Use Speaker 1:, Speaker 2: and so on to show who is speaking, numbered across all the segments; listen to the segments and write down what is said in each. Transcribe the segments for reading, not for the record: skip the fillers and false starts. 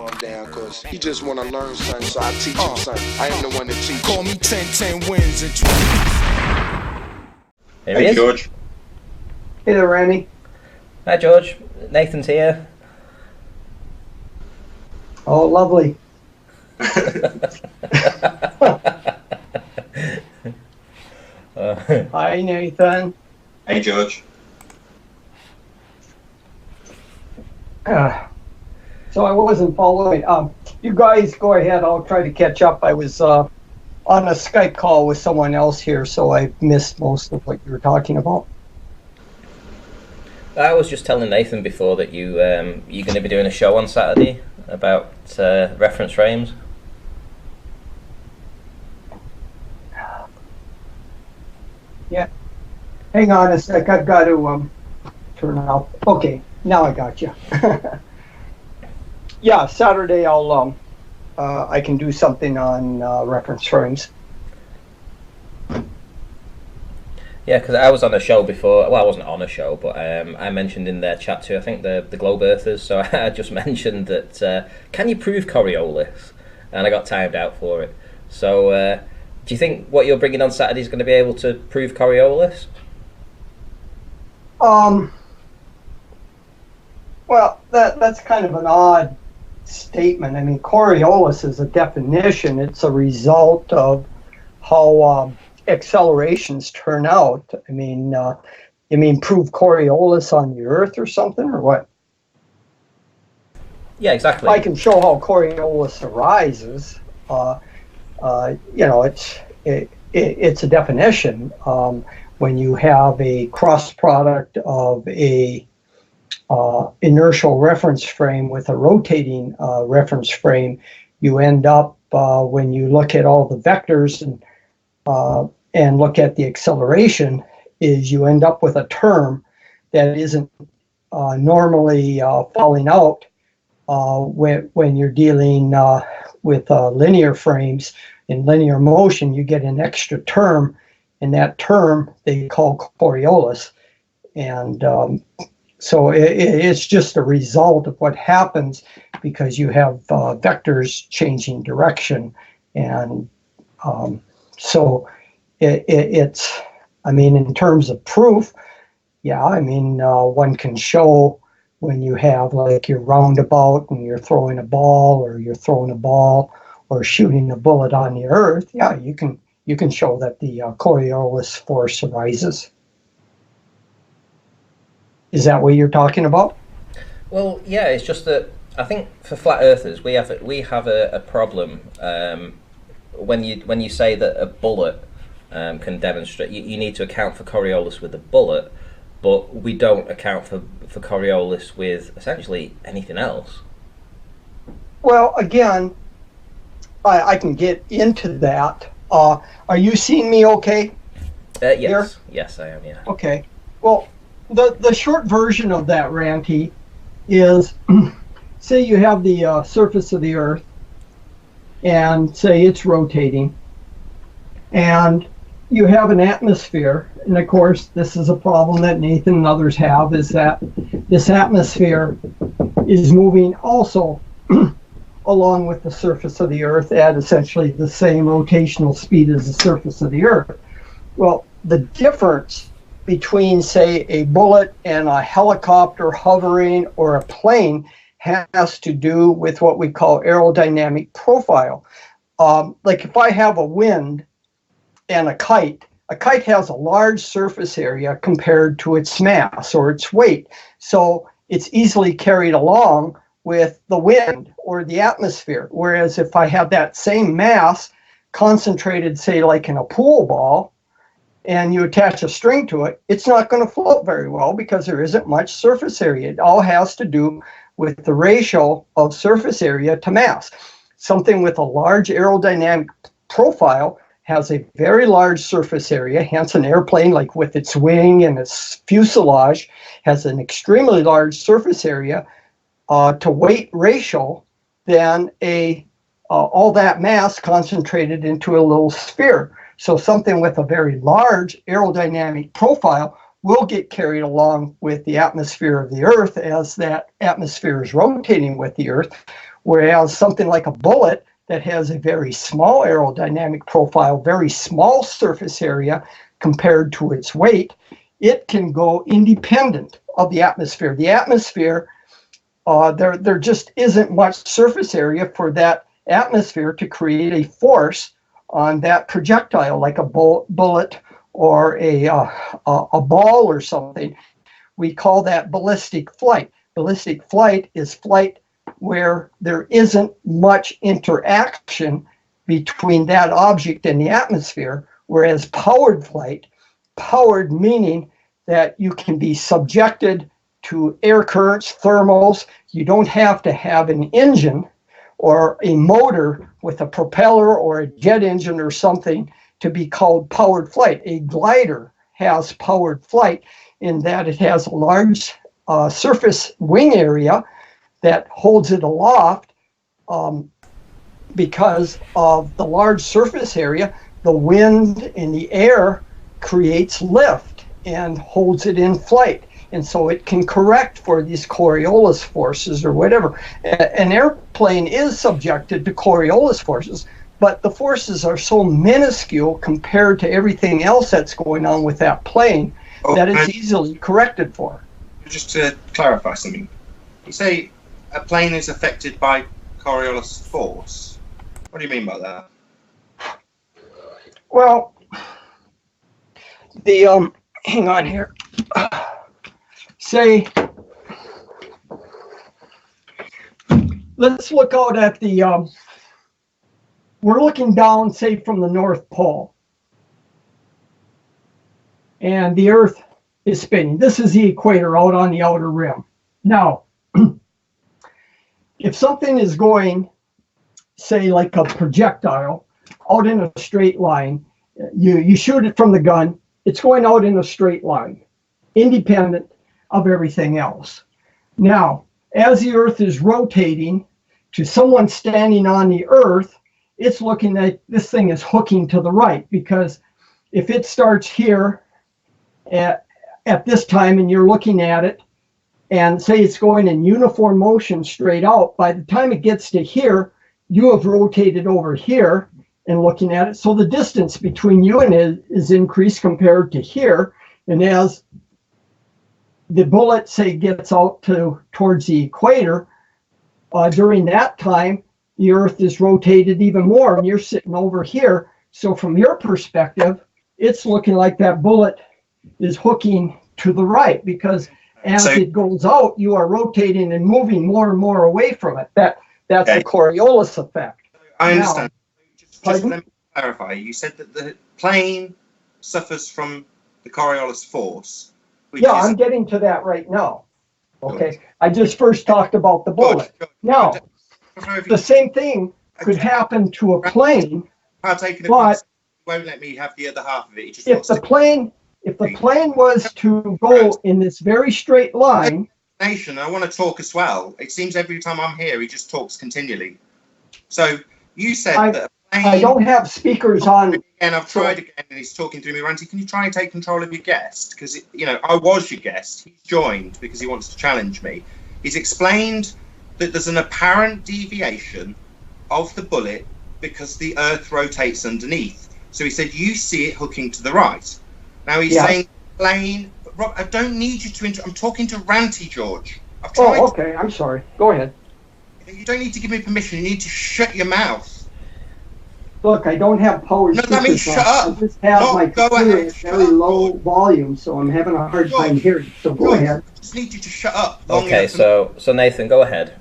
Speaker 1: calm down, cause he just wanna learn something, so I teach him something. I am the one that teach. Call me 10 wins and 20.
Speaker 2: Here he is.
Speaker 3: George.
Speaker 4: Hey there, Randy.
Speaker 2: Hi, George. Nathan's here.
Speaker 4: Oh, lovely. Hi, Nathan.
Speaker 3: Hey, George.
Speaker 4: So I wasn't following. You guys go ahead. I'll try to catch up. I was on a Skype call with someone else here, so I missed most of what you were talking about.
Speaker 2: I was just telling Nathan before that you're going to be doing a show on Saturday about reference frames.
Speaker 4: Yeah. Hang on a sec. I've got to turn it off. Okay, now I got you. Yeah, Saturday I'll I can do something on reference frames.
Speaker 2: Yeah, because I was on a show before. Well, I wasn't on a show, but I mentioned in their chat too, I think the Globe Earthers. So I just mentioned that can you prove Coriolis? And I got timed out for it. So do you think what you're bringing on Saturday is going to be able to prove Coriolis?
Speaker 4: Well, that's kind of an odd statement. I mean, Coriolis is a definition. It's a result of how accelerations turn out. I mean, you mean prove Coriolis on the Earth or something, or what?
Speaker 2: Yeah, exactly.
Speaker 4: I can show how Coriolis arises. It's a definition. When you have a cross product of a inertial reference frame with a rotating reference frame, you end up when you look at all the vectors and look at the acceleration, is you end up with a term that isn't normally falling out when you're dealing with linear frames. In linear motion, you get an extra term, and that term they call Coriolis. And so it's just a result of what happens because you have vectors changing direction. And so it's, I mean, in terms of proof, yeah, I mean, one can show when you have like your roundabout and you're throwing a ball or shooting a bullet on the Earth, yeah, you can show that the Coriolis force arises. Is that what you're talking about?
Speaker 2: Well, yeah, it's just that I think for flat earthers we have a problem when you say that a bullet can demonstrate. You need to account for Coriolis with a bullet, but we don't account for Coriolis with essentially anything else.
Speaker 4: Well, again, I can get into that. Are you seeing me okay?
Speaker 2: Yes.
Speaker 4: Here?
Speaker 2: Yes, I am, yeah.
Speaker 4: Okay. Well, the short version of that, Ranty, is say you have the surface of the Earth, and say it's rotating, and you have an atmosphere, and of course this is a problem that Nathan and others have, is that this atmosphere is moving also along with the surface of the Earth at essentially the same rotational speed as the surface of the Earth. Well, the difference between, say, a bullet and a helicopter hovering or a plane has to do with what we call aerodynamic profile. Like if I have a wind and a kite has a large surface area compared to its mass or its weight. So it's easily carried along with the wind or the atmosphere. Whereas if I have that same mass concentrated, say, like in a pool ball, and you attach a string to it, it's not going to float very well because there isn't much surface area. It all has to do with the ratio of surface area to mass. Something with a large aerodynamic profile has a very large surface area, hence an airplane, like with its wing and its fuselage, has an extremely large surface area to weight ratio than all that mass concentrated into a little sphere. So something with a very large aerodynamic profile will get carried along with the atmosphere of the Earth as that atmosphere is rotating with the Earth, whereas something like a bullet that has a very small aerodynamic profile, very small surface area compared to its weight, it can go independent of the atmosphere. The atmosphere, there just isn't much surface area for that atmosphere to create a force on that projectile, like a bullet or a ball or something. We call that ballistic flight. Ballistic flight is flight where there isn't much interaction between that object and the atmosphere, whereas powered flight, powered meaning that you can be subjected to air currents, thermals. You don't have to have an engine or a motor with a propeller or a jet engine or something to be called powered flight. A glider has powered flight in that it has a large surface wing area that holds it aloft. Because of the large surface area, the wind in the air creates lift and holds it in flight. And so it can correct for these Coriolis forces or whatever. An airplane is subjected to Coriolis forces, but the forces are so minuscule compared to everything else that's going on with that plane that it's easily corrected for.
Speaker 3: Just to clarify something, you say a plane is affected by Coriolis force. What do you mean by that?
Speaker 4: Well, the hang on here. Say, let's look out at the, we're looking down, say, from the North Pole. And the Earth is spinning. This is the equator out on the outer rim. Now, if something is going, say, like a projectile, out in a straight line, you shoot it from the gun, it's going out in a straight line, independent of everything else. Now, as the Earth is rotating, to someone standing on the Earth, it's looking at this thing is hooking to the right, because if it starts here at this time and you're looking at it, and say it's going in uniform motion straight out, by the time it gets to here, you have rotated over here and looking at it. So the distance between you and it is increased compared to here. And as the bullet, say, gets out towards the equator, during that time, the Earth is rotated even more, and you're sitting over here. So from your perspective, it's looking like that bullet is hooking to the right, because as it goes out, you are rotating and moving more and more away from it. That's the Coriolis effect.
Speaker 3: I understand. Just let me clarify. You said that the plane suffers from the Coriolis force.
Speaker 4: Yeah, I'm getting to that right now. Okay, I just first talked about the bullet. Now, the same thing could happen to a plane, but
Speaker 3: won't let me have the other half of it.
Speaker 4: If the plane was to go in this very straight line,
Speaker 3: I want to talk as well. It seems every time I'm here, he just talks continually. So you said that a plane,
Speaker 4: I don't have speakers on.
Speaker 3: And I've tried again, and he's talking through me. Ranty, can you try and take control of your guest? Because I was your guest. He's joined because he wants to challenge me. He's explained that there's an apparent deviation of the bullet because the Earth rotates underneath. So he said you see it hooking to the right. Now he's saying plane. Rob, I don't need you to. I'm talking to Ranty, George.
Speaker 4: Okay. I'm sorry. Go ahead.
Speaker 3: You don't need to give me permission. You need to shut your mouth.
Speaker 4: Look, I don't have power.
Speaker 3: No, that means shut up.
Speaker 4: I just have my computer at very low volume, so I'm having a hard time hearing. So go ahead.
Speaker 3: I just need you to shut up.
Speaker 2: Okay, so Nathan, go ahead.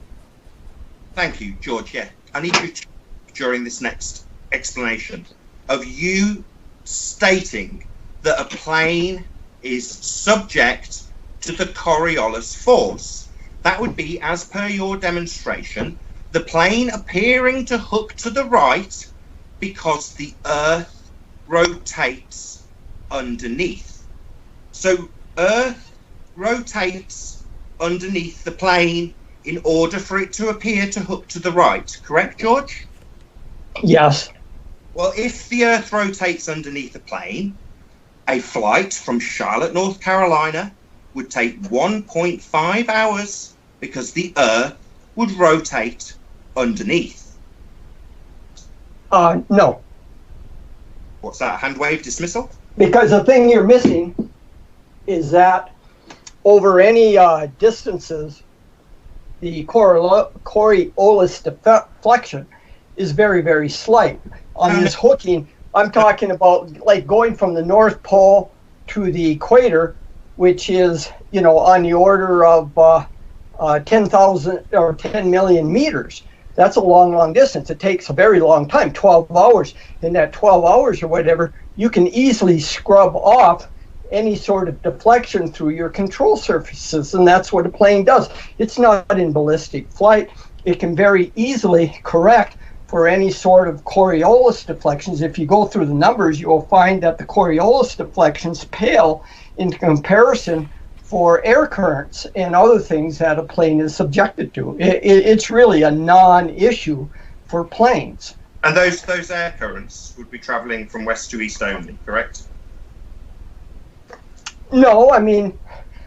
Speaker 3: Thank you, George. Yeah, I need you to, during this next explanation of you stating that a plane is subject to the Coriolis force. That would be, as per your demonstration, the plane appearing to hook to the right because the Earth rotates underneath. So Earth rotates underneath the plane in order for it to appear to hook to the right. Correct, George?
Speaker 4: Yes.
Speaker 3: Well, if the Earth rotates underneath the plane, a flight from Charlotte, North Carolina would take 1.5 hours because the Earth would rotate underneath.
Speaker 4: No.
Speaker 3: What's that, hand wave dismissal?
Speaker 4: Because the thing you're missing is that over any distances, the Coriolis deflection is very, very slight. On this hooking, I'm talking about like going from the North Pole to the equator, which is, on the order of 10,000 or 10 million meters. That's a long, long distance. It takes a very long time, 12 hours. In that 12 hours or whatever, you can easily scrub off any sort of deflection through your control surfaces, and that's what a plane does. It's not in ballistic flight. It can very easily correct for any sort of Coriolis deflections. If you go through the numbers, you'll find that the Coriolis deflections pale in comparison for air currents and other things that a plane is subjected to. It's really a non-issue for planes.
Speaker 3: And those air currents would be traveling from west to east only, correct?
Speaker 4: No, I mean,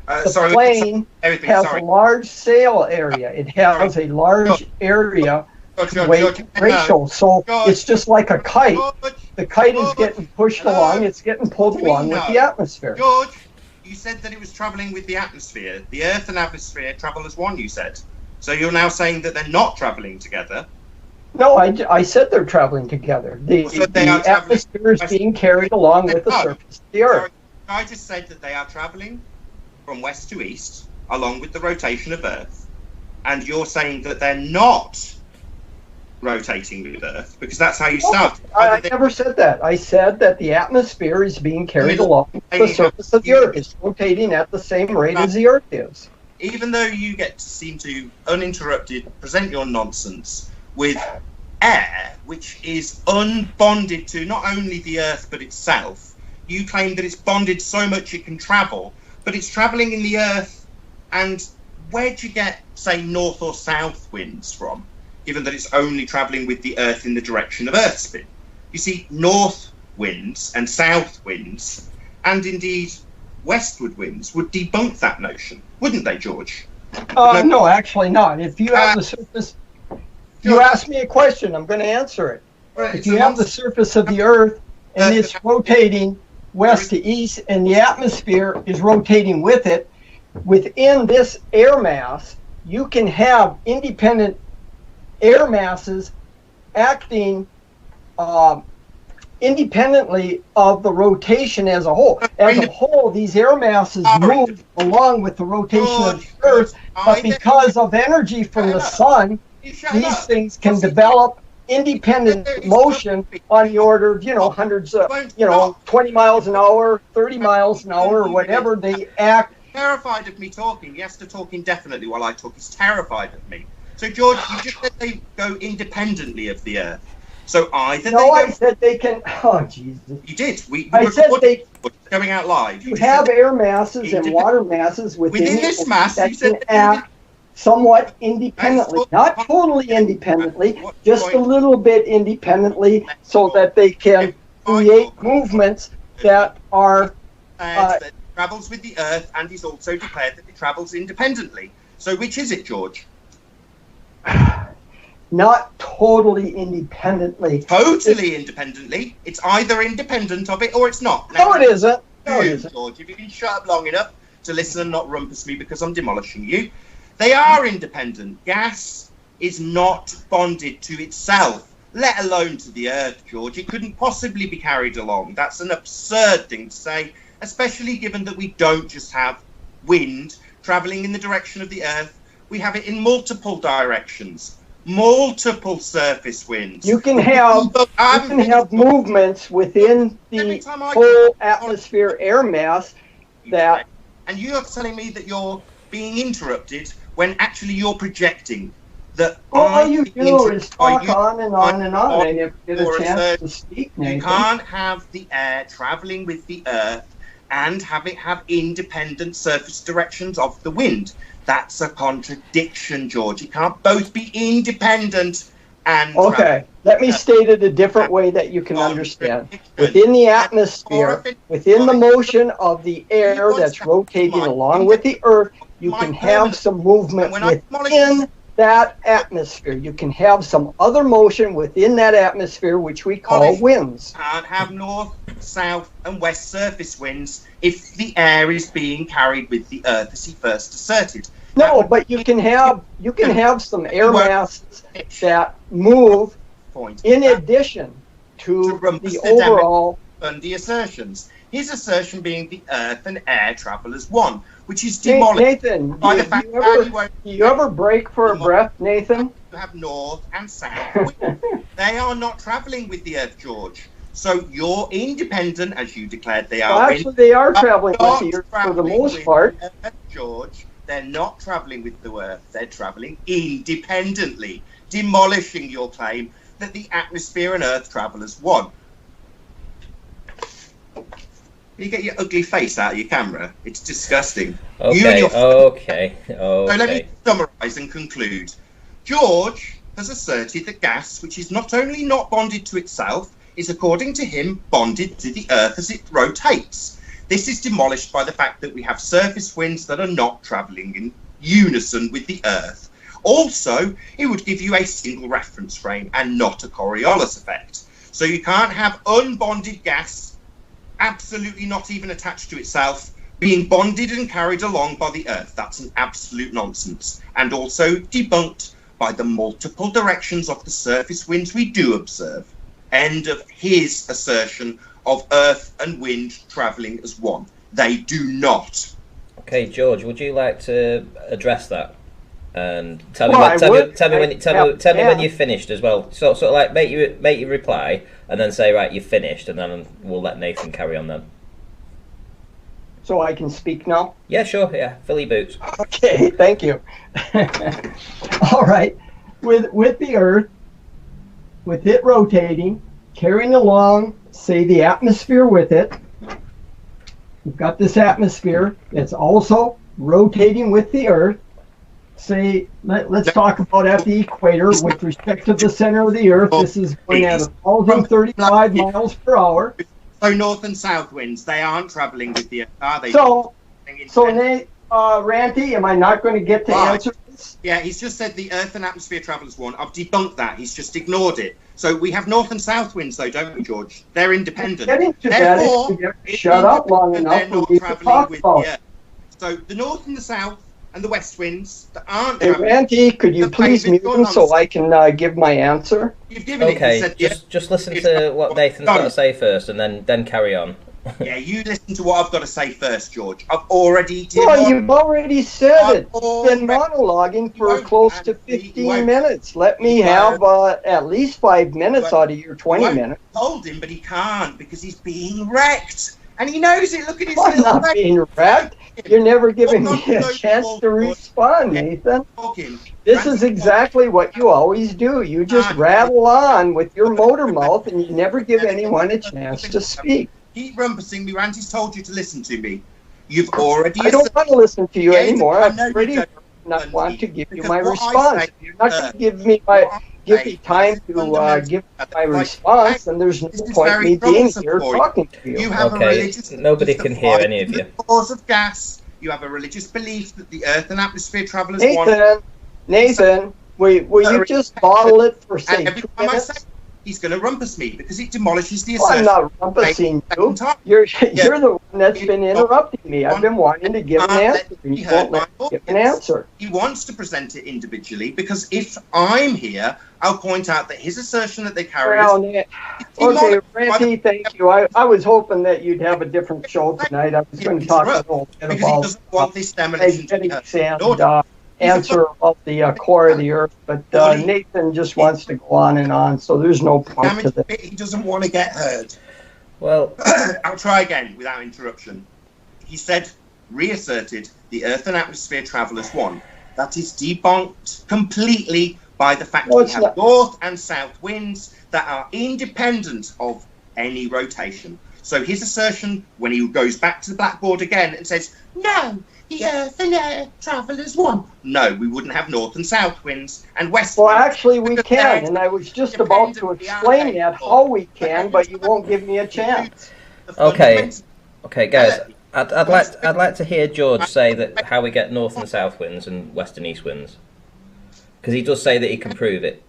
Speaker 4: the plane has a large sail area. It has a large area weight ratio. So it's just like a kite. The kite is getting pushed along. It's getting pulled along with the atmosphere.
Speaker 3: George, you said that it was traveling with the atmosphere. The Earth and atmosphere travel as one, you said. So you're now saying that they're not traveling together.
Speaker 4: No, I said they're traveling together. The atmosphere is being carried along with the surface of the Earth.
Speaker 3: I just said that they are traveling from west to east along with the rotation of Earth, and you're saying that they're not rotating with Earth because that's how you start.
Speaker 4: I never said that. I said that the atmosphere is being carried along with the surface of the Earth. It's rotating at the same rate as the Earth is.
Speaker 3: Even though you get to seem to uninterrupted present your nonsense with air, which is unbonded to not only the Earth but itself. You claim that it's bonded so much it can travel, but it's traveling in the Earth. And where'd you get, say, north or south winds from, given that it's only traveling with the Earth in the direction of Earth spin? You see, north winds and south winds, and indeed westward winds, would debunk that notion, wouldn't they, George?
Speaker 4: No, actually not. If you have the surface, you ask me a question, I'm going to answer it. If you have the surface of the Earth and it's rotating west to east, and the atmosphere is rotating with it, within this air mass, you can have independent air masses acting independently of the rotation as a whole. As a whole, these air masses move along with the rotation of the Earth, but because of energy from the sun, these things can develop independent motion on the order of, hundreds of, 20 miles an hour, 30 miles an hour, or whatever. They act.
Speaker 3: Terrified of me talking. He has to talk indefinitely while I talk. He's terrified of me. So, George, you just said they go independently of the Earth. So either
Speaker 4: I said they can. Oh, Jesus.
Speaker 3: You did.
Speaker 4: I said they.
Speaker 3: Going out live.
Speaker 4: You have air masses and water masses within
Speaker 3: this mass.
Speaker 4: That can act somewhat independently, not totally independently, just a little bit independently, so that they can create movements that are
Speaker 3: that travels with the Earth, and he's also declared that it travels independently. So which is it, George?
Speaker 4: Not totally independently.
Speaker 3: Totally independently. It's either independent of it or it's not.
Speaker 4: No, it isn't. No, it isn't.
Speaker 3: George, if you can shut up long enough to listen and not rumpus me because I'm demolishing you. They are independent. Gas is not bonded to itself, let alone to the Earth, George. It couldn't possibly be carried along. That's an absurd thing to say, especially given that we don't just have wind traveling in the direction of the Earth. We have it in multiple directions, multiple surface winds.
Speaker 4: You can have movements within the whole atmosphere air mass that...
Speaker 3: And you're telling me that you're being interrupted when actually you're projecting that.
Speaker 4: All you do is talk on and on and on, and if you get a chance to speak, Nathan.
Speaker 3: You can't have the air traveling with the Earth and have it have independent surface directions of the wind. That's a contradiction, George. It can't both be independent and
Speaker 4: Okay, let me state it a different way that you can understand. Within the atmosphere, within the motion of the air that's rotating along with the Earth, you can have some movement within that atmosphere. You can have some other motion within that atmosphere, which we call winds.
Speaker 3: Can't have north, south, and west surface winds if the air is being carried with the Earth, as he first asserted.
Speaker 4: No, but you can have some air masses that move in addition to the overall.
Speaker 3: And the assertions. His assertion being the Earth and air travel as one, which is demolished.
Speaker 4: Nathan, do you ever break for a breath, Nathan?
Speaker 3: You have north and south. They are not traveling with the Earth, George. So you're independent, as you declared they are.
Speaker 4: Well, actually, they are traveling with the Earth for the most part.
Speaker 3: George, they're not traveling with the Earth. They're traveling independently, demolishing your claim that the atmosphere and Earth travel as one. You get your ugly face out of your camera. It's disgusting.
Speaker 2: Okay.
Speaker 3: So let me summarise and conclude. George has asserted that gas, which is not only not bonded to itself, is, according to him, bonded to the Earth as it rotates. This is demolished by the fact that we have surface winds that are not travelling in unison with the Earth. Also, it would give you a single reference frame and not a Coriolis effect. So you can't have unbonded gas, absolutely not even attached to itself, being bonded and carried along by the Earth. That's an absolute nonsense, and also debunked by the multiple directions of the surface winds we do observe. End of his assertion of Earth and wind travelling as one. They do not.
Speaker 2: Okay, George, would you like to address that and tell me when you've finished as well? Sort of like make your reply and then say, right, you've finished, and then we'll let Nathan carry on then.
Speaker 4: So I can speak now?
Speaker 2: Yeah, sure. Yeah, fill your boots.
Speaker 4: Okay, thank you. All right, with the Earth, with it rotating, carrying along, say, the atmosphere with it. We've got this atmosphere that's also rotating with the Earth. Say, let's talk about at the equator with respect to the center of the Earth. This is going at 1,035 miles per hour.
Speaker 3: So north and south winds, they aren't travelling with the Earth, are they?
Speaker 4: So Nate, Ranty, am I not going to get to answer this?
Speaker 3: Yeah, he's just said the Earth and atmosphere travel as one. I've debunked that. He's just ignored it. So we have north and south winds, though, don't we, George? They're independent.
Speaker 4: Shut up long enough.
Speaker 3: They're not travelling with the Earth. So the north and the south and the west winds that aren't.
Speaker 4: Hey, Randy, could you please mute him so I can give my answer?
Speaker 3: You've given
Speaker 2: okay,
Speaker 3: it. You said,
Speaker 2: just listen to what Nathan's got to say first, and then carry on.
Speaker 3: Yeah, you listen to what I've got to say first, George. I've already.
Speaker 4: Well, you've already said it. You've been monologuing for close to 15 minutes. Let me have at least 5 minutes out of your 20 minutes.
Speaker 3: I told him, but he can't because he's being wrecked. And he knows it. Look at his
Speaker 4: I'm not being wrecked. You're never giving me a chance to respond, Nathan. This is exactly what you always do. You just rattle on with your motor mouth, and you never give anyone a chance to speak.
Speaker 3: Keep rumpusing me. Randy's told you to listen to me. You've already.
Speaker 4: I don't want to listen to you anymore. I'm already not want to give you my response. If you're not going to give me time to give my response, then there's no point me being here talking to you.
Speaker 3: You have
Speaker 2: okay, nobody can hear any of you.
Speaker 3: Cause of gas. You have a religious belief that the Earth and atmosphere travel as one.
Speaker 4: Nathan, will you just bottle it for say 2 minutes?
Speaker 3: He's going to rumpus me because it demolishes the assertion.
Speaker 4: I'm not rumpusing you. You're the one that's been interrupting me. I've been wanting to give an answer, and you won't let me give an answer.
Speaker 3: He wants to present it individually because if I'm here, I'll point out that his assertion that they carry
Speaker 4: okay, Randy, thank you. I was hoping that you'd have a different show tonight. I was going to talk a little bit about
Speaker 3: he doesn't want this demolition
Speaker 4: and answer about the core of the Earth, but Nathan just wants to go on and on, so there's no point to this.
Speaker 3: He doesn't want to get heard.
Speaker 2: Well,
Speaker 3: I'll try again without interruption. He said, reasserted, the Earth and atmosphere travel as one. That is debunked completely by the fact that we have north and south winds that are independent of any rotation. So his assertion, when he goes back to the blackboard again and says, no, the Earth and air travel as one. No, we wouldn't have north and south winds and west
Speaker 4: Well,
Speaker 3: winds.
Speaker 4: actually, we can, and I was just about to explain that, how we can, but you won't give me a chance.
Speaker 2: Okay, guys. I'd like to hear George say that how we get north and south winds and west and east winds, because he does say that he can prove it.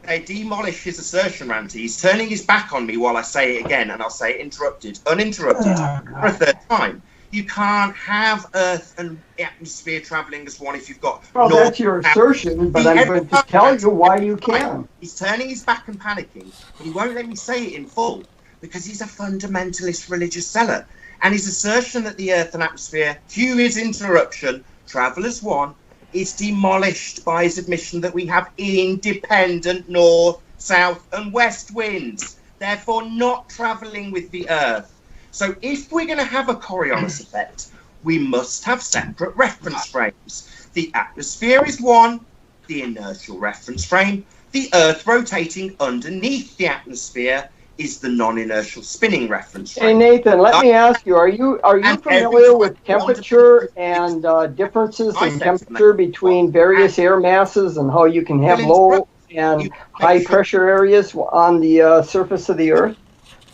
Speaker 3: They demolish his assertion, Ranty. He's turning his back on me while I say it again, and I'll say it uninterrupted for a third time. You can't have Earth and atmosphere travelling as one if you've got.
Speaker 4: Well, that's your assertion, but I'm going to tell you why you can.
Speaker 3: He's turning his back and panicking, but he won't let me say it in full because he's a fundamentalist religious zealot. And his assertion that the Earth and atmosphere, cue his interruption, travel as one, is demolished by his admission that we have independent north, south, and west winds, therefore not travelling with the Earth. So if we're going to have a Coriolis effect, we must have separate reference frames. The atmosphere is one, the inertial reference frame. The Earth rotating underneath the atmosphere is the non-inertial spinning reference frame.
Speaker 4: Hey Nathan, let me ask you: Are you familiar with temperature and differences in temperature between various air masses and how you can have low and high pressure areas on the surface of the Earth?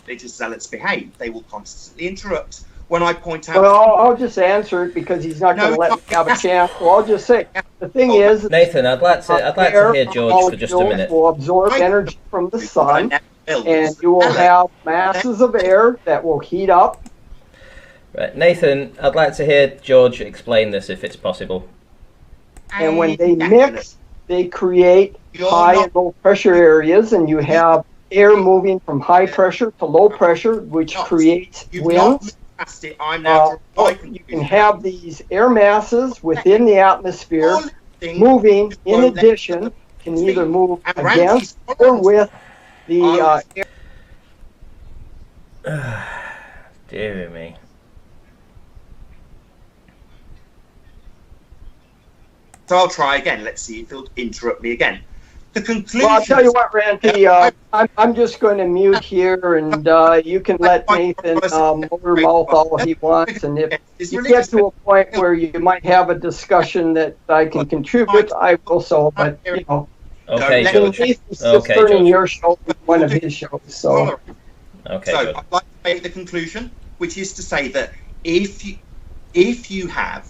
Speaker 3: Religious zealots behave. They will constantly interrupt when I point out.
Speaker 4: Well, I'll just answer it because he's not going to let me have a chance. So I'll just say the thing is,
Speaker 2: Nathan, I'd like to hear George for just a minute.
Speaker 4: Will absorb energy from the sun, and you will have masses of air that will heat up.
Speaker 2: Right, Nathan, I'd like to hear George explain this if it's possible.
Speaker 4: And when they mix, they create high and low pressure areas, and you have air moving from high pressure to low pressure, which creates winds. You can have these air masses within the atmosphere moving, in addition, can either move against or with the air.
Speaker 2: Dear me.
Speaker 3: So I'll try again. Let's see if he'll interrupt me again. The conclusion.
Speaker 4: Well, I'll tell you what, Ranty, I'm just going to mute here, and you can let Nathan motor mouth all he wants. And if you get to a point where you might have a discussion that I can contribute, I will so. But, you know,
Speaker 2: okay, George.
Speaker 4: Nathan's just turning your show into one of his shows. So,
Speaker 2: okay,
Speaker 3: so I'd like to make the conclusion, which is to say that if you have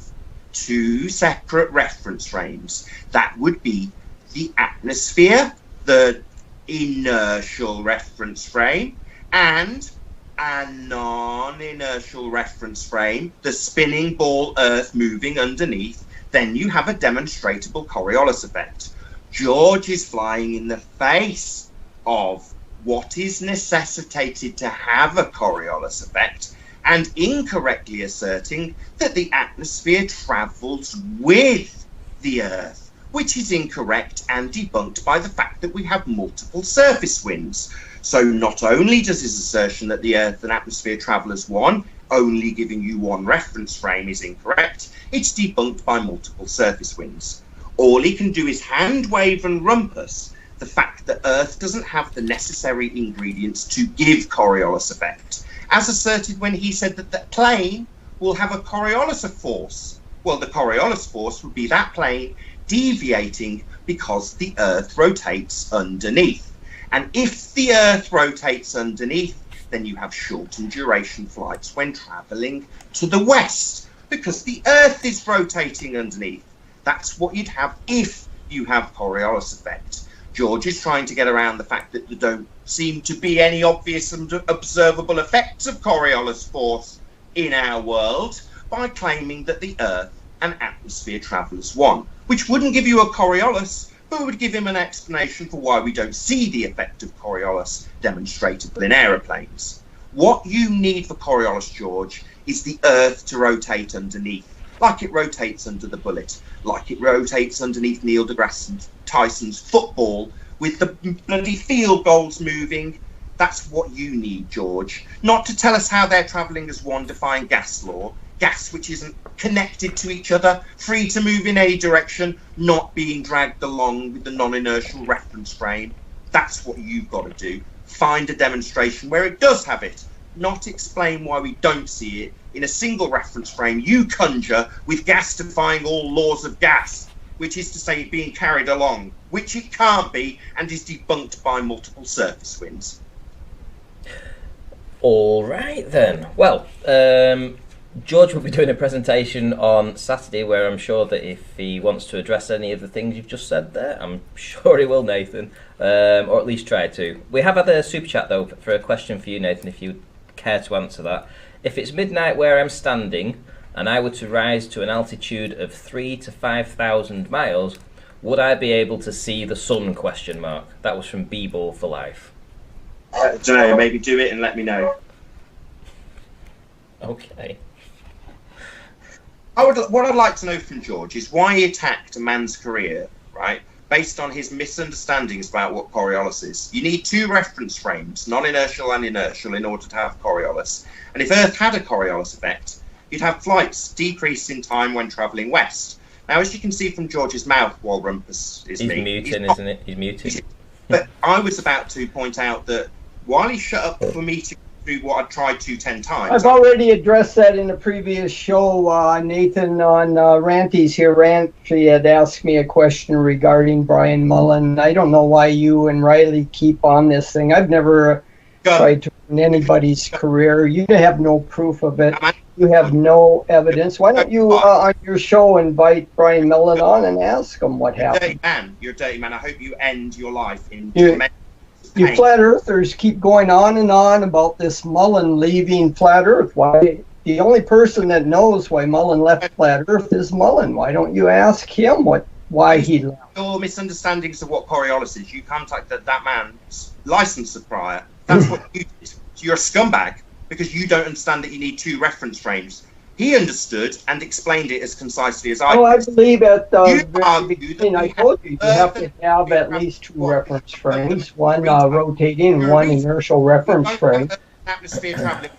Speaker 3: two separate reference frames, that would be the atmosphere, the inertial reference frame, and a non-inertial reference frame, the spinning ball Earth moving underneath, then you have a demonstrable Coriolis effect. George is flying in the face of what is necessitated to have a Coriolis effect and incorrectly asserting that the atmosphere travels with the Earth, which is incorrect and debunked by the fact that we have multiple surface winds. So not only does his assertion that the Earth and atmosphere travel as one, only giving you one reference frame, is incorrect, it's debunked by multiple surface winds. All he can do is hand wave and rumpus the fact that Earth doesn't have the necessary ingredients to give Coriolis effect, as asserted when he said that the plane will have a Coriolis force. Well, the Coriolis force would be that plane deviating because the Earth rotates underneath. And if the Earth rotates underneath, then you have shortened duration flights when travelling to the west, because the Earth is rotating underneath. That's what you'd have if you have Coriolis effect. George is trying to get around the fact that there don't seem to be any obvious and observable effects of Coriolis force in our world by claiming that the Earth and atmosphere travel as one, which wouldn't give you a Coriolis, but would give him an explanation for why we don't see the effect of Coriolis demonstrable in aeroplanes. What you need for Coriolis, George, is the Earth to rotate underneath, like it rotates under the bullet, like it rotates underneath Neil deGrasse Tyson's football, with the bloody field goals moving. That's what you need, George. Not to tell us how they're travelling as one, defying gas law, gas which isn't connected to each other, free to move in any direction, not being dragged along with the non-inertial reference frame. That's what you've got to do. Find a demonstration where it does have it, not explain why we don't see it in a single reference frame, you conjure with gas defying all laws of gas, which is to say being carried along, which it can't be, and is debunked by multiple surface winds.
Speaker 2: All right then. Well, George will be doing a presentation on Saturday where I'm sure that if he wants to address any of the things you've just said there, I'm sure he will, Nathan, or at least try to. We have had a super chat though for a question for you, Nathan, if you care to answer that. If it's midnight where I'm standing and I were to rise to an altitude of 3,000 to 5,000 miles, would I be able to see the sun? Question mark. That was from B-Ball for Life.
Speaker 3: I don't know, maybe do it and let me know.
Speaker 2: Okay.
Speaker 3: What I'd like to know from George is why he attacked a man's career, right, based on his misunderstandings about what Coriolis is. You need two reference frames, non-inertial and inertial, in order to have Coriolis. And if Earth had a Coriolis effect, you'd have flights decrease in time when travelling west. Now, as you can see from George's mouth while Rumpus is
Speaker 2: He's muting, isn't it? He's muting.
Speaker 3: But I was about to point out that while he shut up for me to do what I've tried to 10 times.
Speaker 4: I've already addressed that in a previous show, Nathan, on Ranty's here. Ranty had asked me a question regarding Brian Mullen. I don't know why you and Riley keep on this thing. I've never tried to ruin anybody's career. You have no proof of it. You have no evidence. Why don't you, on your show, invite Brian Mullen on and ask him what happened?
Speaker 3: You're a dirty man. I hope you end your life in
Speaker 4: You flat earthers keep going on and on about this Mullen leaving flat earth. Why? The only person that knows why Mullen left flat earth is Mullen. Why don't you ask him why he left?
Speaker 3: Your misunderstandings of what Coriolis is, you contacted that man's license supplier. That's what you did. So you're a scumbag because you don't understand that you need two reference frames. He understood and explained it as concisely as I
Speaker 4: could. I believe at the
Speaker 3: very
Speaker 4: beginning I told you have to have at least two reference frames, one rotating and one inertial reference frame.
Speaker 3: Atmosphere traveling.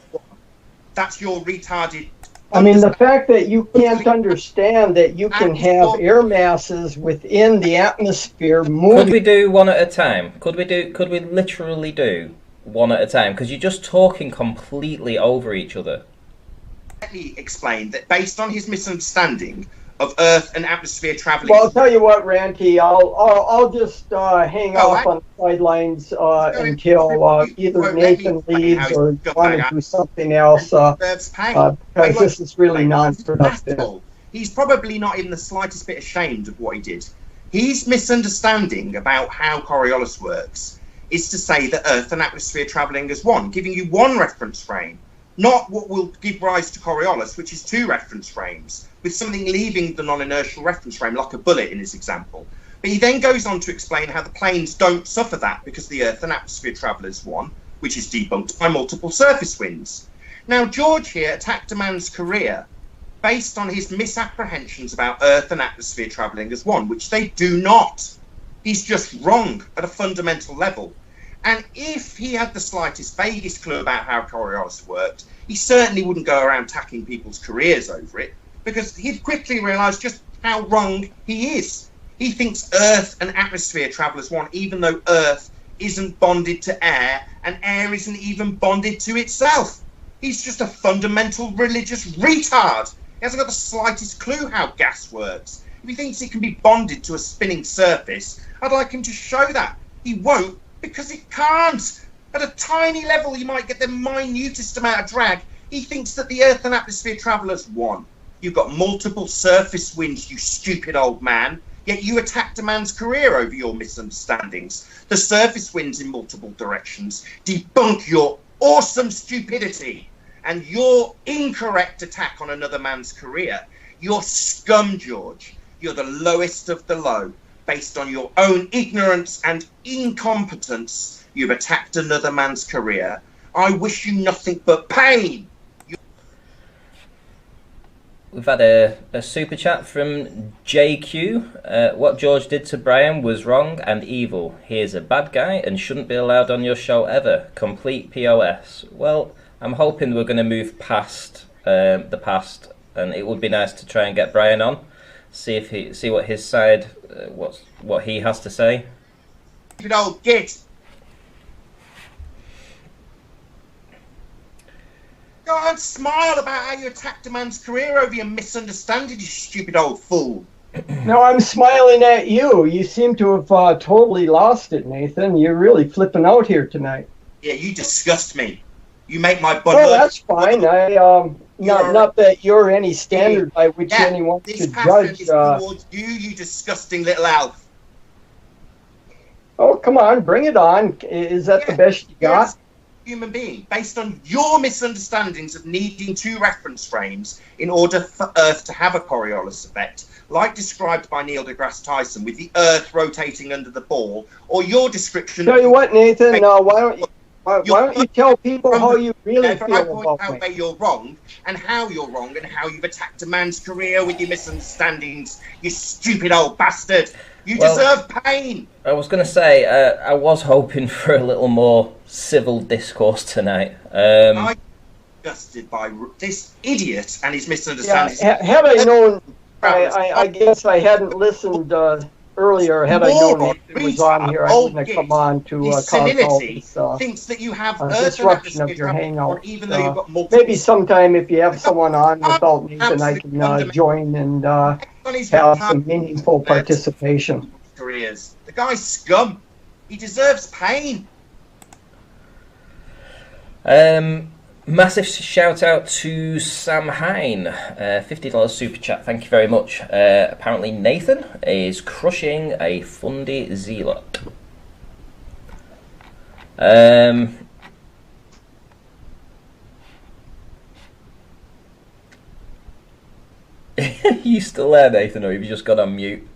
Speaker 3: That's your retarded.
Speaker 4: I mean, the fact that you can't understand that you can have air masses within the atmosphere moving.
Speaker 2: Could we do one at a time? Could we literally do one at a time? Because you're just talking completely over each other.
Speaker 3: Explained that based on his misunderstanding of Earth and atmosphere traveling.
Speaker 4: Well, I'll tell you what, Ranty, I'll just hang off on the sidelines until either Nathan leaves or you want to do something else because this is really non-productive.
Speaker 3: He's probably not in the slightest bit ashamed of what he did. His misunderstanding about how Coriolis works is to say that Earth and atmosphere traveling as one, giving you one reference frame. Not what will give rise to Coriolis, which is two reference frames, with something leaving the non-inertial reference frame, like a bullet in his example. But he then goes on to explain how the planes don't suffer that because the Earth and atmosphere travel as one, which is debunked by multiple surface winds. Now, George here attacked a man's career based on his misapprehensions about Earth and atmosphere travelling as one, which they do not. He's just wrong at a fundamental level. And if he had the slightest, vaguest clue about how Coriolis worked, he certainly wouldn't go around attacking people's careers over it, because he'd quickly realise just how wrong he is. He thinks Earth and atmosphere travel as one, even though Earth isn't bonded to air, and air isn't even bonded to itself. He's just a fundamental religious retard. He hasn't got the slightest clue how gas works. If he thinks it can be bonded to a spinning surface, I'd like him to show that. He won't, because it can't. At a tiny level, you might get the minutest amount of drag. He thinks that the Earth and atmosphere travel as one. You've got multiple surface winds, you stupid old man. Yet you attacked a man's career over your misunderstandings. The surface winds in multiple directions debunk your awesome stupidity and your incorrect attack on another man's career. You're scum, George. You're the lowest of the low. Based on your own ignorance and incompetence, you've attacked another man's career. I wish you nothing but pain.
Speaker 2: We've had a super chat from JQ. What George did to Brian was wrong and evil. He is a bad guy and shouldn't be allowed on your show ever. Complete POS. Well, I'm hoping we're going to move past the past, and it would be nice to try and get Brian on. See what his side, what he has to say.
Speaker 3: Good old git. Go on, smile about how you attacked a man's career over your misunderstanding, you stupid old fool.
Speaker 4: No, I'm smiling at you. You seem to have totally lost it, Nathan. You're really flipping out here tonight.
Speaker 3: Yeah, you disgust me. You make my blood.
Speaker 4: Well, that's fine. Not that you're any standard by which anyone should judge.
Speaker 3: Is towards you, you disgusting little elf.
Speaker 4: Oh, come on, bring it on. Is that the best you got?
Speaker 3: Human being, based on your misunderstandings of needing 2 reference frames in order for Earth to have a Coriolis effect, like described by Neil deGrasse Tyson, with the Earth rotating under the ball, or your description.
Speaker 4: Tell you what, Nathan. Why don't you tell people how you really feel about
Speaker 3: how
Speaker 4: me?
Speaker 3: you're wrong, and how you're wrong, and how you've attacked a man's career with your misunderstandings, you stupid old bastard. You deserve pain.
Speaker 2: I was going to say, I was hoping for a little more civil discourse tonight.
Speaker 3: I'm disgusted by this idiot and his misunderstandings.
Speaker 4: Had I known, I guess I hadn't listened earlier. Had I known Nathan was on here, I wouldn't have come on to cause all this
Speaker 3: thinks that you have
Speaker 4: disruption of your hangout.
Speaker 3: Even though you've got multiple.
Speaker 4: Maybe sometime if you have someone on without Nathan, I can join and have some meaningful participation.
Speaker 3: Careers. The guy's scum. He deserves pain.
Speaker 2: Massive shout out to Sam Hine, $50 super chat. Thank you very much. Apparently Nathan is crushing a Fundy Zealot. You still there, Nathan, or have you just gone on mute?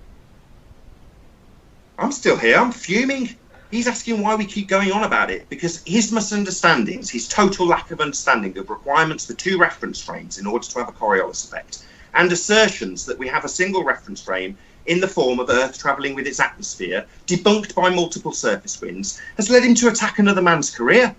Speaker 3: I'm still here. I'm fuming. He's asking why we keep going on about it, because his misunderstandings, his total lack of understanding of requirements for 2 reference frames in order to have a Coriolis effect, and assertions that we have a single reference frame in the form of Earth travelling with its atmosphere, debunked by multiple surface winds, has led him to attack another man's career,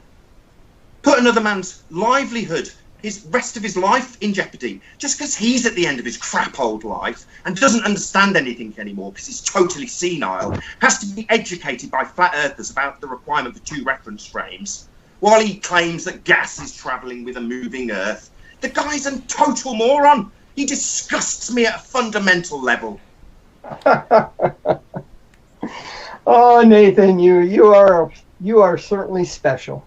Speaker 3: put another man's livelihood, his rest of his life in jeopardy, just because he's at the end of his crap old life and doesn't understand anything anymore because he's totally senile, has to be educated by flat earthers about the requirement for 2 reference frames, while he claims that gas is travelling with a moving Earth. The guy's a total moron. He disgusts me at a fundamental level.
Speaker 4: Oh, Nathan, you are certainly special.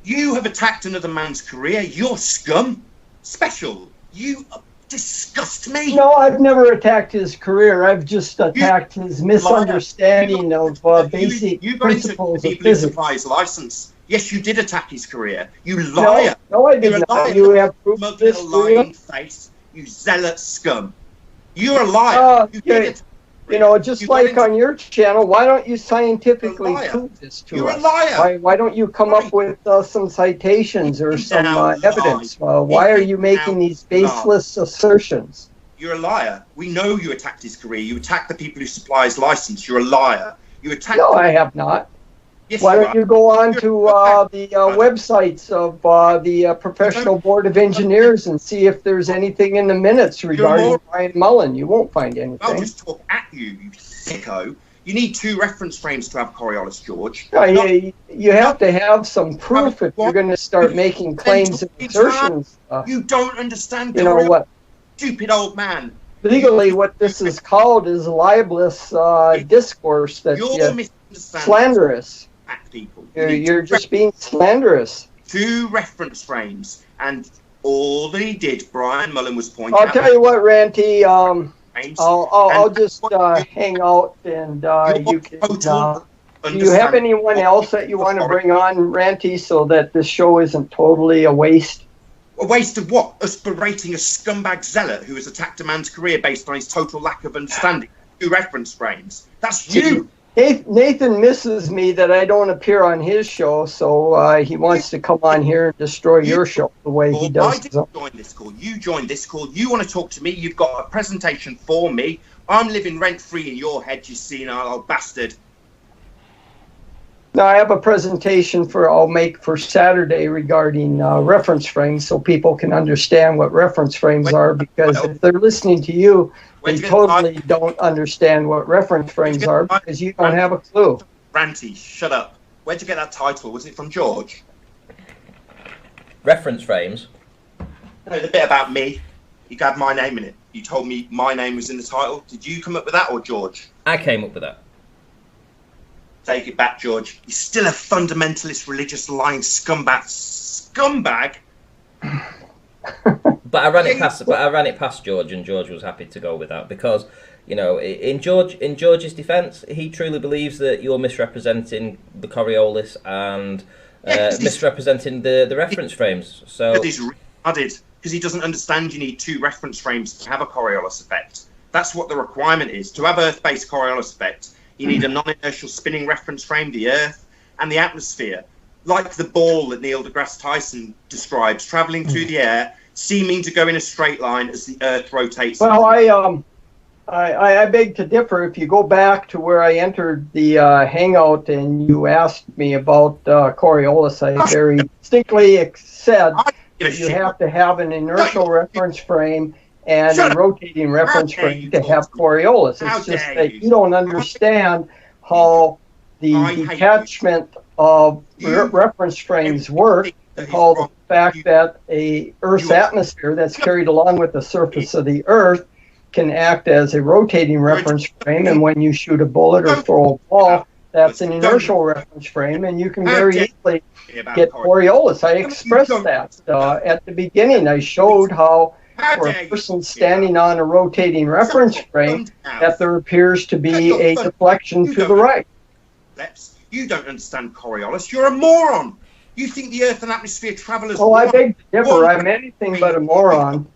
Speaker 3: You have attacked another man's career. You're scum. Special. You disgust me.
Speaker 4: No, I've never attacked his career. I've just attacked his misunderstanding of basic principles of physics.
Speaker 3: Supply his license. Yes, you did attack his career. You liar.
Speaker 4: No, I did not. You have proof of this,
Speaker 3: lying face. You zealot scum. You're a liar. You did it.
Speaker 4: You know, just like on your channel, why don't you scientifically prove this to us?
Speaker 3: You're a liar.
Speaker 4: Why don't you come up with some citations or some evidence? Why are you making these baseless assertions?
Speaker 3: You're a liar. We know you attacked his career. You attacked the people who supply his license. You're a liar. You attacked.
Speaker 4: No, I have not.
Speaker 3: Yes,
Speaker 4: why don't you go on to the websites of the Professional Board of Engineers and see if there's anything in the minutes regarding Brian Mullen? You won't find anything.
Speaker 3: I'll just talk at you, you sicko. You need 2 reference frames to have Coriolis, George.
Speaker 4: You have to have some proof if you're going to start making claims and assertions.
Speaker 3: You don't understand.
Speaker 4: You know what?
Speaker 3: Stupid old man.
Speaker 4: Legally, what this is called is libelous discourse that's slanderous.
Speaker 3: People.
Speaker 4: You're just being slanderous.
Speaker 3: 2 reference frames, and all that he did, Brian Mullen was pointing out.
Speaker 4: I'll tell you what, Ranty. I'll just hang out, and you can. Do you have anyone else that you want to bring on, Ranty, so that this show isn't totally a waste?
Speaker 3: A waste of what? Us berating a scumbag zealot who has attacked a man's career based on his total lack of understanding. 2 reference frames. That's you.
Speaker 4: Nathan misses me that I don't appear on his show, so he wants to come on here and destroy your show the way he does.
Speaker 3: I didn't join this call. You joined this call. You want to talk to me. You've got a presentation for me. I'm living rent-free in your head, you senile old bastard.
Speaker 4: Now, I have a presentation I'll make for Saturday regarding reference frames so people can understand what reference frames are, because if they're listening to you, they totally don't understand what reference frames are because you don't have a clue.
Speaker 3: Ranty, shut up. Where'd you get that title? Was it from George?
Speaker 2: Reference frames.
Speaker 3: No, the bit about me. You had my name in it. You told me my name was in the title. Did you come up with that or George?
Speaker 2: I came up with that.
Speaker 3: Take it back, George. You're still a fundamentalist, religious, lying scumbag. Scumbag?
Speaker 2: But I ran it past George, and George was happy to go with that because, you know, in George's defence, he truly believes that you're misrepresenting the Coriolis and misrepresenting the reference frames. So
Speaker 3: he's retarded because he doesn't understand you need 2 reference frames to have a Coriolis effect. That's what the requirement is. To have Earth-based Coriolis effect, you need a non-inertial spinning reference frame, the Earth, and the atmosphere. Like the ball that Neil deGrasse Tyson describes, travelling through the air, seeming to go in a straight line as the Earth rotates.
Speaker 4: Well, I beg to differ. If you go back to where I entered the hangout and you asked me about Coriolis, I very distinctly said you have to have an inertial reference frame and a rotating reference frame to have Coriolis. It's just that you don't understand how the detachment of reference frames work, how the fact that a Earth's atmosphere that's carried along with the surface of the Earth can act as a rotating reference frame, and when you shoot a bullet or throw a ball, that's an inertial reference frame, and you can very easily get Coriolis. I expressed that at the beginning. I showed how for a person standing on a rotating reference frame that there appears to be a deflection to the right.
Speaker 3: You don't understand Coriolis. You're a moron. You think the Earth and atmosphere travel as
Speaker 4: I beg to differ. I'm anything but a moron.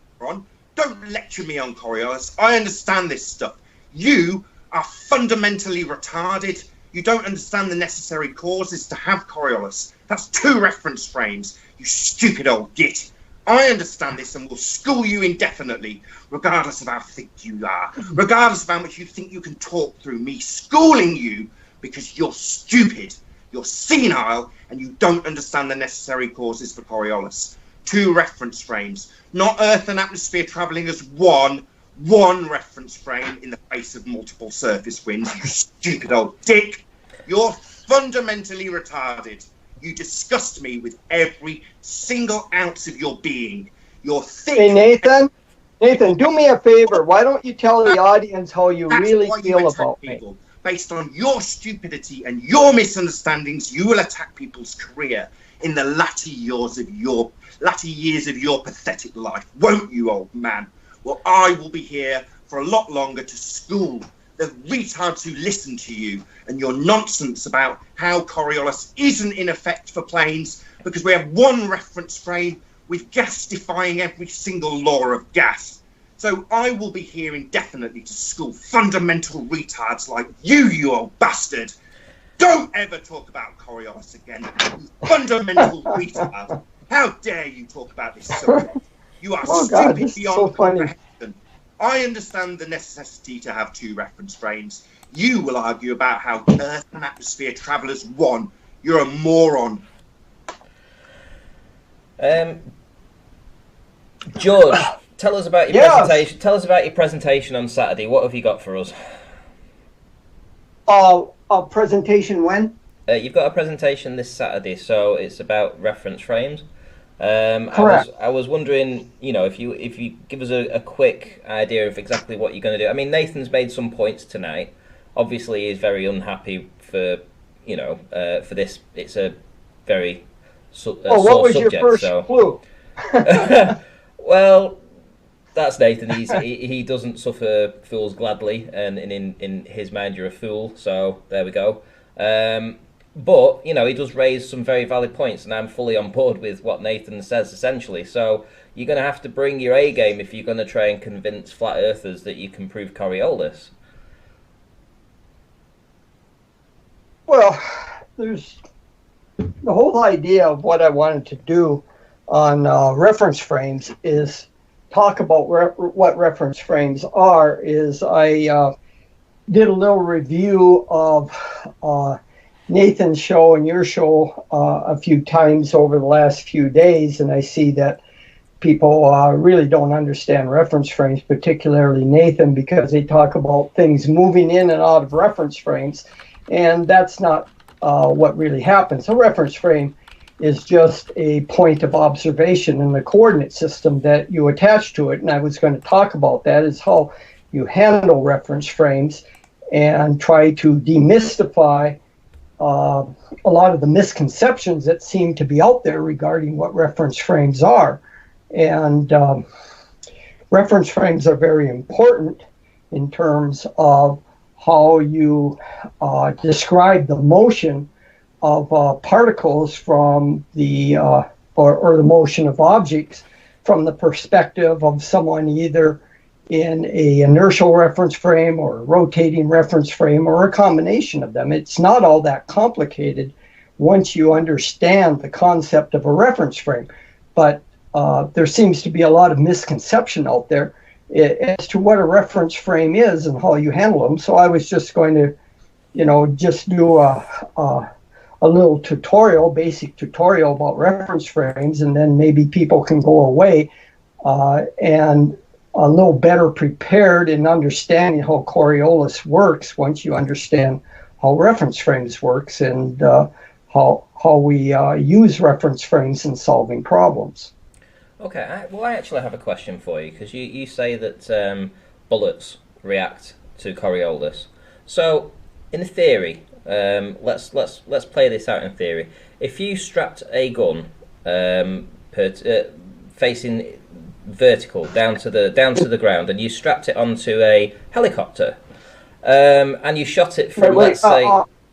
Speaker 3: Don't lecture me on Coriolis. I understand this stuff. You are fundamentally retarded. You don't understand the necessary causes to have Coriolis. That's 2 reference frames, you stupid old git. I understand this and will school you indefinitely, regardless of how thick you are, regardless of how much you think you can talk through me schooling you, because you're stupid, you're senile, and you don't understand the necessary causes for Coriolis. 2 reference frames, not Earth and atmosphere travelling as one reference frame in the face of multiple surface winds, you stupid old dick. You're fundamentally retarded. You disgust me with every single ounce of your being. You're thick.
Speaker 4: Hey, Nathan, do me a favor. Why don't you tell the audience how you really feel about me?
Speaker 3: Based on your stupidity and your misunderstandings, you will attack people's career in the latter years of your pathetic life, won't you, old man? Well, I will be here for a lot longer to school the retards who listen to you and your nonsense about how Coriolis isn't in effect for planes because we have 1 reference frame with gas defying every single law of gas. So I will be here indefinitely to school fundamental retards like you old bastard. Don't ever talk about Coriolis again, you fundamental retard. How dare you talk about this subject? You are stupid beyond comprehension. I understand the necessity to have 2 reference frames. You will argue about how Earth and atmosphere travel as one. You're a moron.
Speaker 2: George, tell us about your presentation. Tell us about your presentation on Saturday. What have you got for us?
Speaker 4: A presentation when?
Speaker 2: You've got a presentation this Saturday, so it's about reference frames.
Speaker 4: Correct.
Speaker 2: I was wondering, you know, if you give us a quick idea of exactly what you're going to do. I mean, Nathan's made some points tonight. Obviously, he's very unhappy for, you know, for this. It's a very sore subject.
Speaker 4: What was your first clue?
Speaker 2: Well, that's Nathan. He doesn't suffer fools gladly, and in his mind, you're a fool. So there we go. But, you know, he does raise some very valid points, and I'm fully on board with what Nathan says, essentially. So you're going to have to bring your A game if you're going to try and convince flat earthers that you can prove Coriolis.
Speaker 4: Well, there's the whole idea of what I wanted to do on reference frames is talk about what reference frames are. Is I did a little review of Nathan's show and your show a few times over the last few days, and I see that people really don't understand reference frames, particularly Nathan, because they talk about things moving in and out of reference frames, and that's not what really happens. A reference frame is just a point of observation in the coordinate system that you attach to it. And I was going to talk about that, is how you handle reference frames and try to demystify a lot of the misconceptions that seem to be out there regarding what reference frames are. And reference frames are very important in terms of how you describe the motion of particles from the or the motion of objects from the perspective of someone either in a inertial reference frame or a rotating reference frame or a combination of them. It's not all that complicated once you understand the concept of a reference frame, but there seems to be a lot of misconception out there as to what a reference frame is and how you handle them. So I was just going to, just do a little tutorial, basic tutorial about reference frames, and then maybe people can go away and a little better prepared in understanding how Coriolis works once you understand how reference frames works and how we use reference frames in solving problems.
Speaker 2: Okay, I actually have a question for you, because you say that bullets react to Coriolis. So, in theory, let's play this out in theory. If you strapped a gun facing vertical down to the ground, and you strapped it onto a helicopter, and you shot it from, let's say.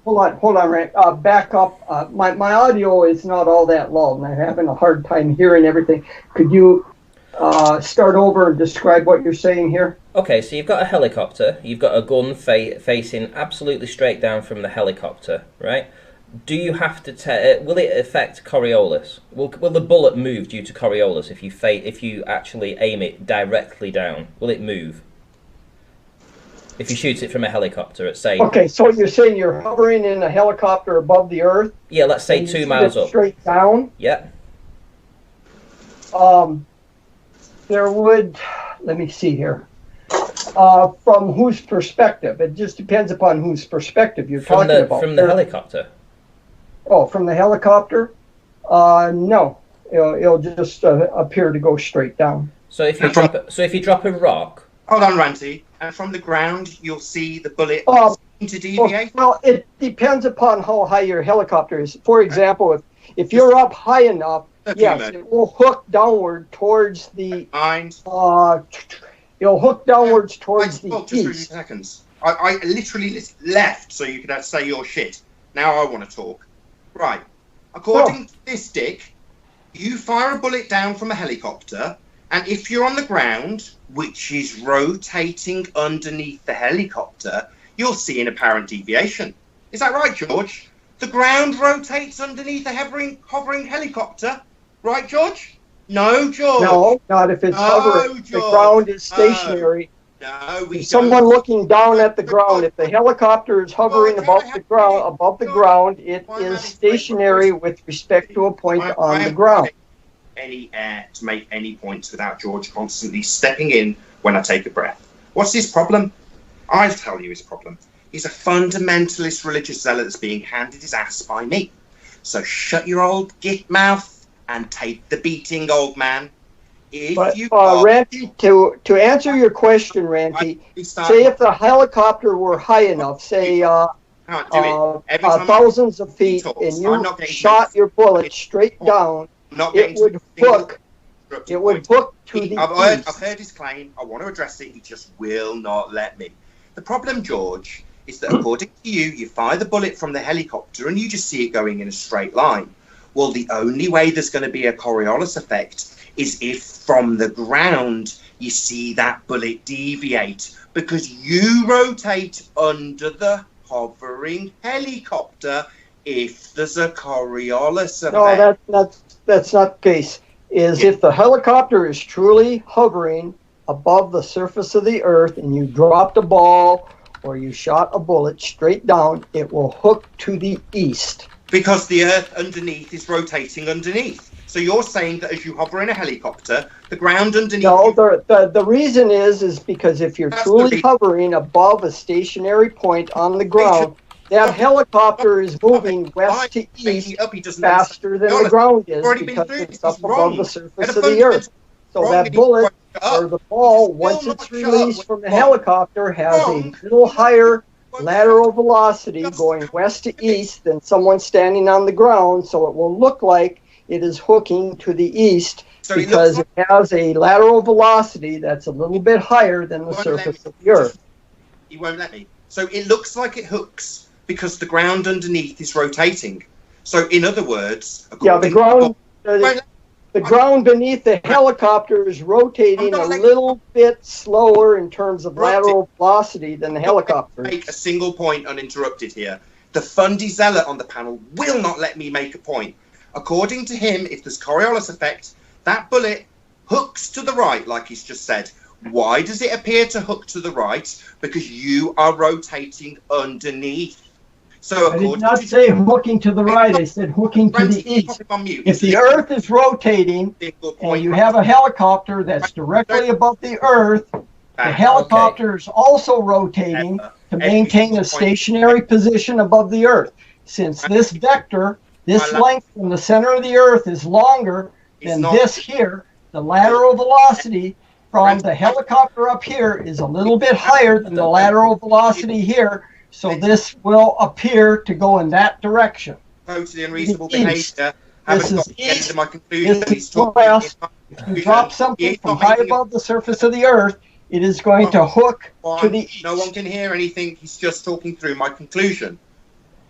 Speaker 4: Hold on, Rick. Back up. My audio is not all that loud, and I'm having a hard time hearing everything. Could you start over and describe what you're saying here?
Speaker 2: Okay, so you've got a helicopter. You've got a gun facing absolutely straight down from the helicopter, right? Do you have to will it affect Coriolis? Will the bullet move due to Coriolis if you actually aim it directly down? Will it move? If you shoot it from a helicopter at, say...
Speaker 4: Okay, so you're saying you're hovering in a helicopter above the Earth?
Speaker 2: Yeah, let's say 2 miles up.
Speaker 4: Straight down?
Speaker 2: Yeah.
Speaker 4: There would... Let me see here. From whose perspective? It just depends upon whose perspective you're talking about.
Speaker 2: From the helicopter.
Speaker 4: Oh, from the helicopter? No. It'll just appear to go straight down.
Speaker 2: So if you drop a rock...
Speaker 3: Hold on, Ranty. And from the ground, you'll see the bullet seem to deviate?
Speaker 4: Well, it depends upon how high your helicopter is. For example, if you're up high enough, yes, it will hook downward towards the... it'll hook downwards towards the
Speaker 3: just
Speaker 4: east.
Speaker 3: for a few seconds. I literally left so you could say your shit. Now I want to talk. Right. According to this, Dick, you fire a bullet down from a helicopter, and if you're on the ground, which is rotating underneath the helicopter, you'll see an apparent deviation. Is that right, George? The ground rotates underneath a hovering helicopter. Right, George? No, George.
Speaker 4: No, not if it's hovering.
Speaker 3: George.
Speaker 4: The ground is stationary. Someone looking down at the ground. If the helicopter is hovering above the ground, it is stationary with respect to a point on the ground.
Speaker 3: Any air to make any points without George constantly stepping in when I take a breath. What's his problem? I'll tell you his problem. He's a fundamentalist religious zealot that's being handed his ass by me. So shut your old git mouth and take the beating, old man.
Speaker 4: Ranty, to answer your question, Ranty, say if the helicopter were high enough, say thousands of feet, and you shot your bullet straight down, it would hook to the
Speaker 3: I've heard his claim. I want to address it. He just will not let me. The problem, George, is that according to you, you fire the bullet from the helicopter and you just see it going in a straight line. Well, the only way there's going to be a Coriolis effect is if from the ground you see that bullet deviate, because you rotate under the hovering helicopter if there's a Coriolis effect.
Speaker 4: No, that's not the case. If the helicopter is truly hovering above the surface of the Earth and you dropped a ball or you shot a bullet straight down, it will hook to the east.
Speaker 3: Because the Earth underneath is rotating underneath. So you're saying that as you hover in a helicopter, the ground underneath...
Speaker 4: No, the reason is because if you're truly hovering above a stationary point on the ground, that helicopter is moving west to east faster than the ground is because it's up above the surface of the earth. So that bullet or the ball, once it's released from the helicopter, has a little higher lateral velocity going west to east than someone standing on the ground, so it will look like it is hooking to the east because it has a lateral velocity that's a little bit higher than the surface of the earth.
Speaker 3: He won't let me. So it looks like it hooks because the ground underneath is rotating. So in other words,
Speaker 4: the ground beneath the helicopter is rotating a little bit slower in terms of lateral velocity than the helicopter.
Speaker 3: Make a single point uninterrupted here. The fundy zealot on the panel will not let me make a point. According to him, if there's Coriolis effect, that bullet hooks to the right, like he's just said. Why does it appear to hook to the right? Because you are rotating underneath. So
Speaker 4: I did not say hooking to the right. I said hooking to the east. If the Earth is rotating and you have a helicopter that's directly above the Earth, the helicopter is also rotating to maintain a stationary position above the Earth. Since this vector, this length from the center of the Earth is longer than this here, the lateral velocity from the helicopter up here is a little bit higher than the lateral velocity here. So this will appear to go in that direction.
Speaker 3: Totally unreasonable behaviour.
Speaker 4: This is east. This is west. If you drop something from high above the surface of the Earth, it is going to hook to the east.
Speaker 3: No one can hear anything. He's just talking through my conclusion.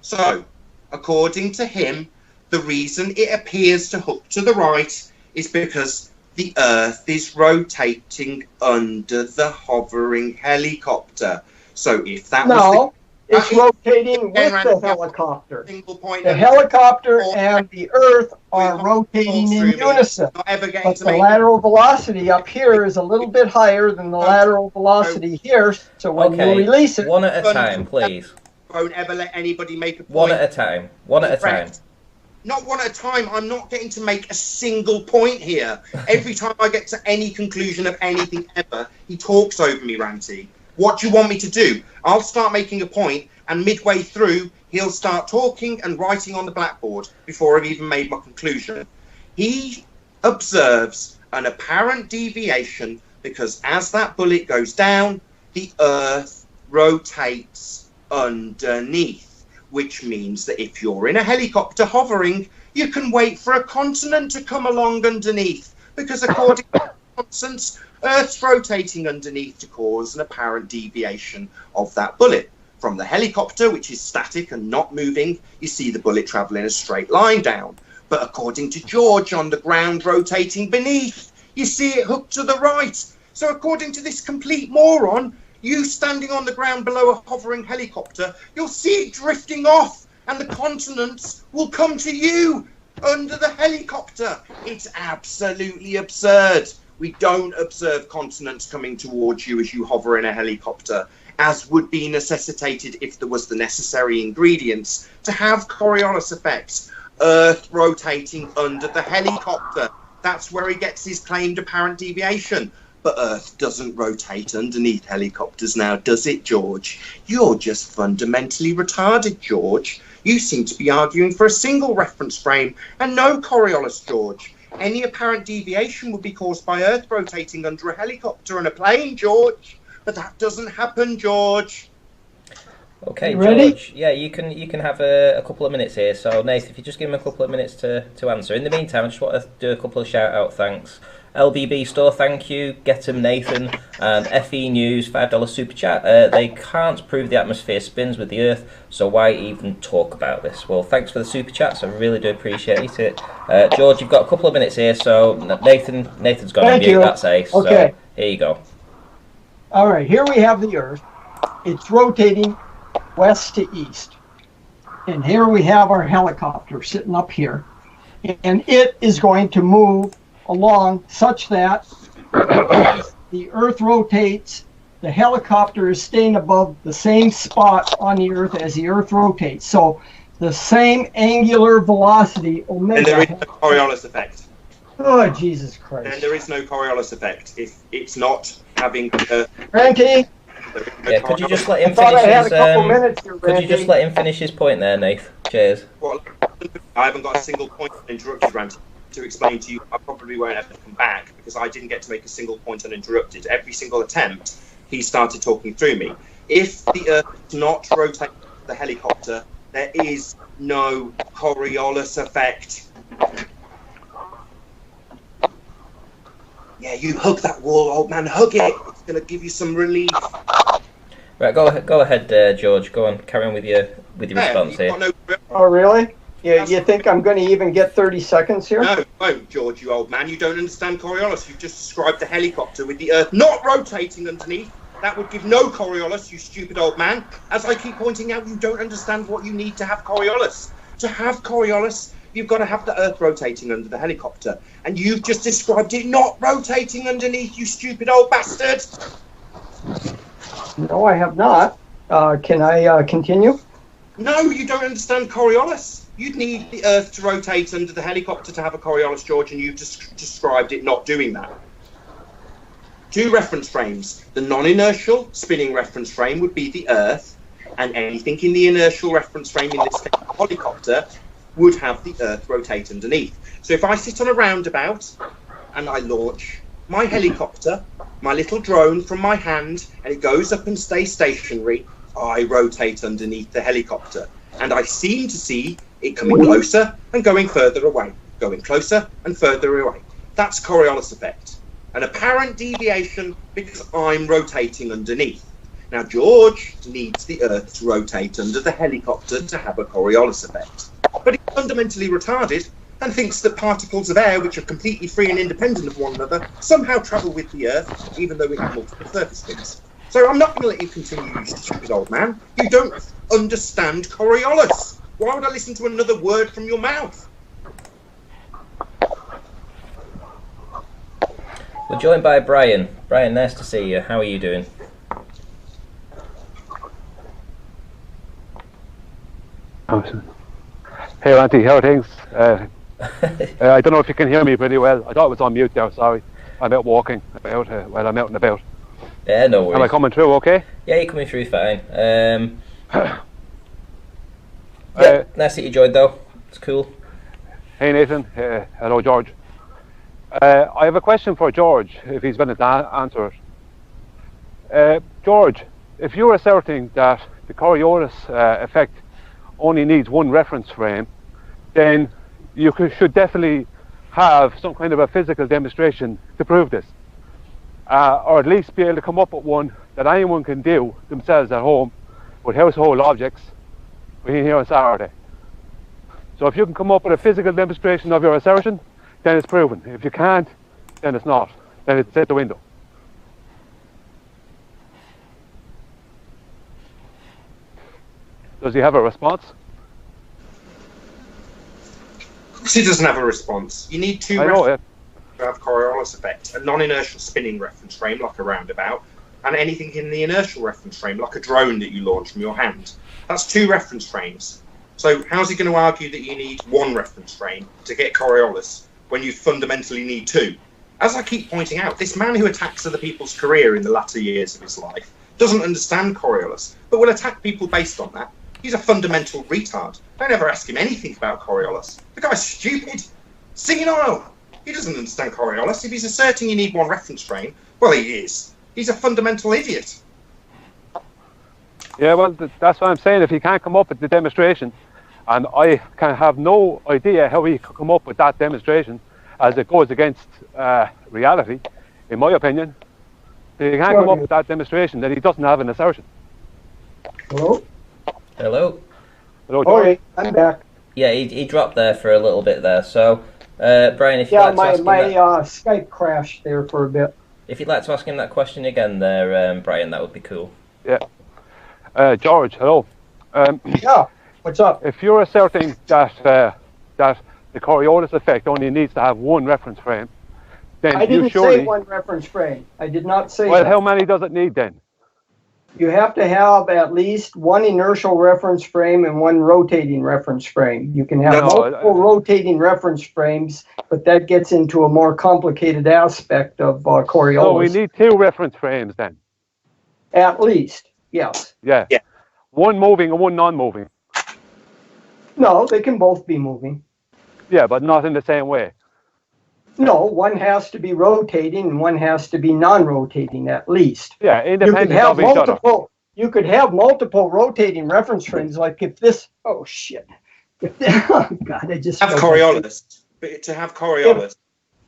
Speaker 3: So, according to him, the reason it appears to hook to the right is because the Earth is rotating under the hovering helicopter. So if that was
Speaker 4: it's rotating with the helicopter. The helicopter and the Earth are rotating in unison. But the lateral velocity up here is a little bit higher than the lateral velocity here. So when you release it...
Speaker 2: One at a time, please.
Speaker 3: Won't ever let anybody make a point.
Speaker 2: One at a time. One at a time.
Speaker 3: Not one at a time. I'm not getting to make a single point here. Every time I get to any conclusion of anything ever, he talks over me, Ranty. What do you want me to do? I'll start making a point, and midway through, he'll start talking and writing on the blackboard before I've even made my conclusion. He observes an apparent deviation because as that bullet goes down, the Earth rotates underneath, which means that if you're in a helicopter hovering, you can wait for a continent to come along underneath, because according to Constance, Earth's rotating underneath to cause an apparent deviation of that bullet. From the helicopter, which is static and not moving, you see the bullet travel in a straight line down. But according to George, on the ground rotating beneath, you see it hooked to the right. So according to this complete moron, you standing on the ground below a hovering helicopter, you'll see it drifting off, and the continents will come to you under the helicopter. It's absolutely absurd. We don't observe continents coming towards you as you hover in a helicopter, as would be necessitated if there was the necessary ingredients to have Coriolis effects. Earth rotating under the helicopter. That's where he gets his claimed apparent deviation. But Earth doesn't rotate underneath helicopters now, does it, George? You're just fundamentally retarded, George. You seem to be arguing for a single reference frame and no Coriolis, George. Any apparent deviation would be caused by Earth rotating under a helicopter and a plane, George. But that doesn't happen, George.
Speaker 2: Okay,
Speaker 4: ready?
Speaker 2: George. Yeah, you can have a couple of minutes here. So, Nathan, if you just give him a couple of minutes to answer. In the meantime, I just want to do a couple of shout-out thanks. LBB Store, thank you. Get 'em Nathan. And FE News, $5 super chat. They can't prove the atmosphere spins with the Earth, so why even talk about this? Well, thanks for the super chats. I really do appreciate it. George, you've got a couple of minutes here, so Nathan's got to mute that say.
Speaker 4: Okay.
Speaker 2: So here you go.
Speaker 4: All right, here we have the Earth. It's rotating west to east. And here we have our helicopter sitting up here. And it is going to move along such that the Earth rotates, the helicopter is staying above the same spot on the Earth as the Earth rotates. So the same angular velocity, omega.
Speaker 3: And there is no Coriolis effect.
Speaker 4: Oh, Jesus Christ.
Speaker 3: And there is no Coriolis effect if it's not having...
Speaker 4: Frankie,
Speaker 2: Yeah, could you just let him
Speaker 4: thought
Speaker 2: finish
Speaker 4: I had
Speaker 2: his?
Speaker 4: a couple minutes here,
Speaker 2: Could you just
Speaker 4: Randy.
Speaker 2: let him finish his point there, Nath? Cheers.
Speaker 3: Well, I haven't got a single point uninterrupted, Randy, to explain to you. I probably won't ever come back because I didn't get to make a single point uninterrupted. Every single attempt, he started talking through me. If the Earth does not rotate the helicopter, there is no Coriolis effect. Yeah, you hug that wall, old man. Hug it. It's going to give you some relief.
Speaker 2: Right, go ahead, George. Go on, carry on with your response here.
Speaker 4: Oh, really? Yeah, you think I'm going to even get 30 seconds here?
Speaker 3: No, you won't, George, you old man. You don't understand Coriolis. You've just described the helicopter with the Earth not rotating underneath. That would give no Coriolis, you stupid old man. As I keep pointing out, you don't understand what you need to have Coriolis. To have Coriolis, you've got to have the Earth rotating under the helicopter. And you've just described it not rotating underneath, you stupid old bastard.
Speaker 4: No, I have not. Can I continue?
Speaker 3: No, you don't understand Coriolis. You'd need the Earth to rotate under the helicopter to have a Coriolis, George, and you've just described it not doing that. Two reference frames. The non-inertial spinning reference frame would be the Earth, and anything in the inertial reference frame, in this case the helicopter, would have the Earth rotate underneath. So if I sit on a roundabout and I launch my helicopter, my little drone from my hand, and it goes up and stays stationary, I rotate underneath the helicopter. And I seem to see it coming closer and going further away, going closer and further away. That's Coriolis effect. An apparent deviation because I'm rotating underneath. Now, George needs the Earth to rotate under the helicopter to have a Coriolis effect. But he's fundamentally retarded and thinks that particles of air, which are completely free and independent of one another, somehow travel with the Earth, even though we have multiple surface spins. So I'm not going to let you continue, you stupid old man. You don't understand Coriolis. Why would I listen to another word from your mouth?
Speaker 2: We're joined by Brian. Brian, nice to see you. How are you doing?
Speaker 5: Hey, Auntie, how are things? I don't know if you can hear me pretty well. I thought it was on mute there, sorry. I'm out walking about, I'm out and about.
Speaker 2: Yeah, no worries.
Speaker 5: Am I coming through okay?
Speaker 2: Yeah, you're coming through fine. Yeah, nice that you joined though. It's cool.
Speaker 5: Hey Nathan, hello George. I have a question for George, if he's willing to answer it. George, if you're asserting that the Coriolis effect only needs one reference frame, then you should definitely have some kind of a physical demonstration to prove this. Or at least be able to come up with one that anyone can do themselves at home with household objects between here on Saturday. So if you can come up with a physical demonstration of your assertion, then it's proven. If you can't, then it's not. Then it's out the window. Does he have a response?
Speaker 3: Of course he doesn't have a response. You need two to have Coriolis effect. A non-inertial spinning reference frame, like a roundabout, and anything in the inertial reference frame, like a drone that you launch from your hand. That's two reference frames. So how's he going to argue that you need one reference frame to get Coriolis when you fundamentally need two? As I keep pointing out, this man who attacks other people's career in the latter years of his life doesn't understand Coriolis, but will attack people based on that. He's a fundamental retard. Don't ever ask him anything about Coriolis. The guy's stupid. Senile. He doesn't understand Coriolis. If he's asserting you need one reference frame, well, he is. He's a fundamental idiot.
Speaker 5: Yeah, well, that's what I'm saying. If he can't come up with the demonstration, and I can have no idea how he could come up with that demonstration, as it goes against reality, in my opinion. If he can't come up with that demonstration, then he doesn't have an assertion.
Speaker 4: Hello?
Speaker 2: Hello?
Speaker 5: Hello, George.
Speaker 4: Okay, I'm back.
Speaker 2: Yeah, he dropped there for a little bit there. So, Brian, if you'd like to ask him
Speaker 4: Skype crashed there for a bit.
Speaker 2: If you'd like to ask him that question again there, Brian, that would be cool.
Speaker 5: Yeah. George, hello.
Speaker 4: Yeah, what's up?
Speaker 5: If you're asserting that that the Coriolis effect only needs to have one reference frame, then
Speaker 4: I didn't
Speaker 5: you surely
Speaker 4: say one reference frame. I did not say
Speaker 5: Well,
Speaker 4: that.
Speaker 5: how many does it need then?
Speaker 4: You have to have at least one inertial reference frame and one rotating reference frame. You can have multiple rotating reference frames, but that gets into a more complicated aspect of Coriolis.
Speaker 5: No, we need two reference frames then.
Speaker 4: At least, yes.
Speaker 5: Yeah.
Speaker 3: Yeah.
Speaker 5: One moving and one non-moving.
Speaker 4: No, they can both be moving.
Speaker 5: Yeah, but not in the same way.
Speaker 4: No, one has to be rotating and one has to be non-rotating at least.
Speaker 5: Yeah,
Speaker 4: You could
Speaker 5: independent
Speaker 4: have
Speaker 5: of each other.
Speaker 4: you could have multiple rotating reference frames, like if this, oh shit. Oh God, I just
Speaker 3: Have Coriolis. But to have Coriolis.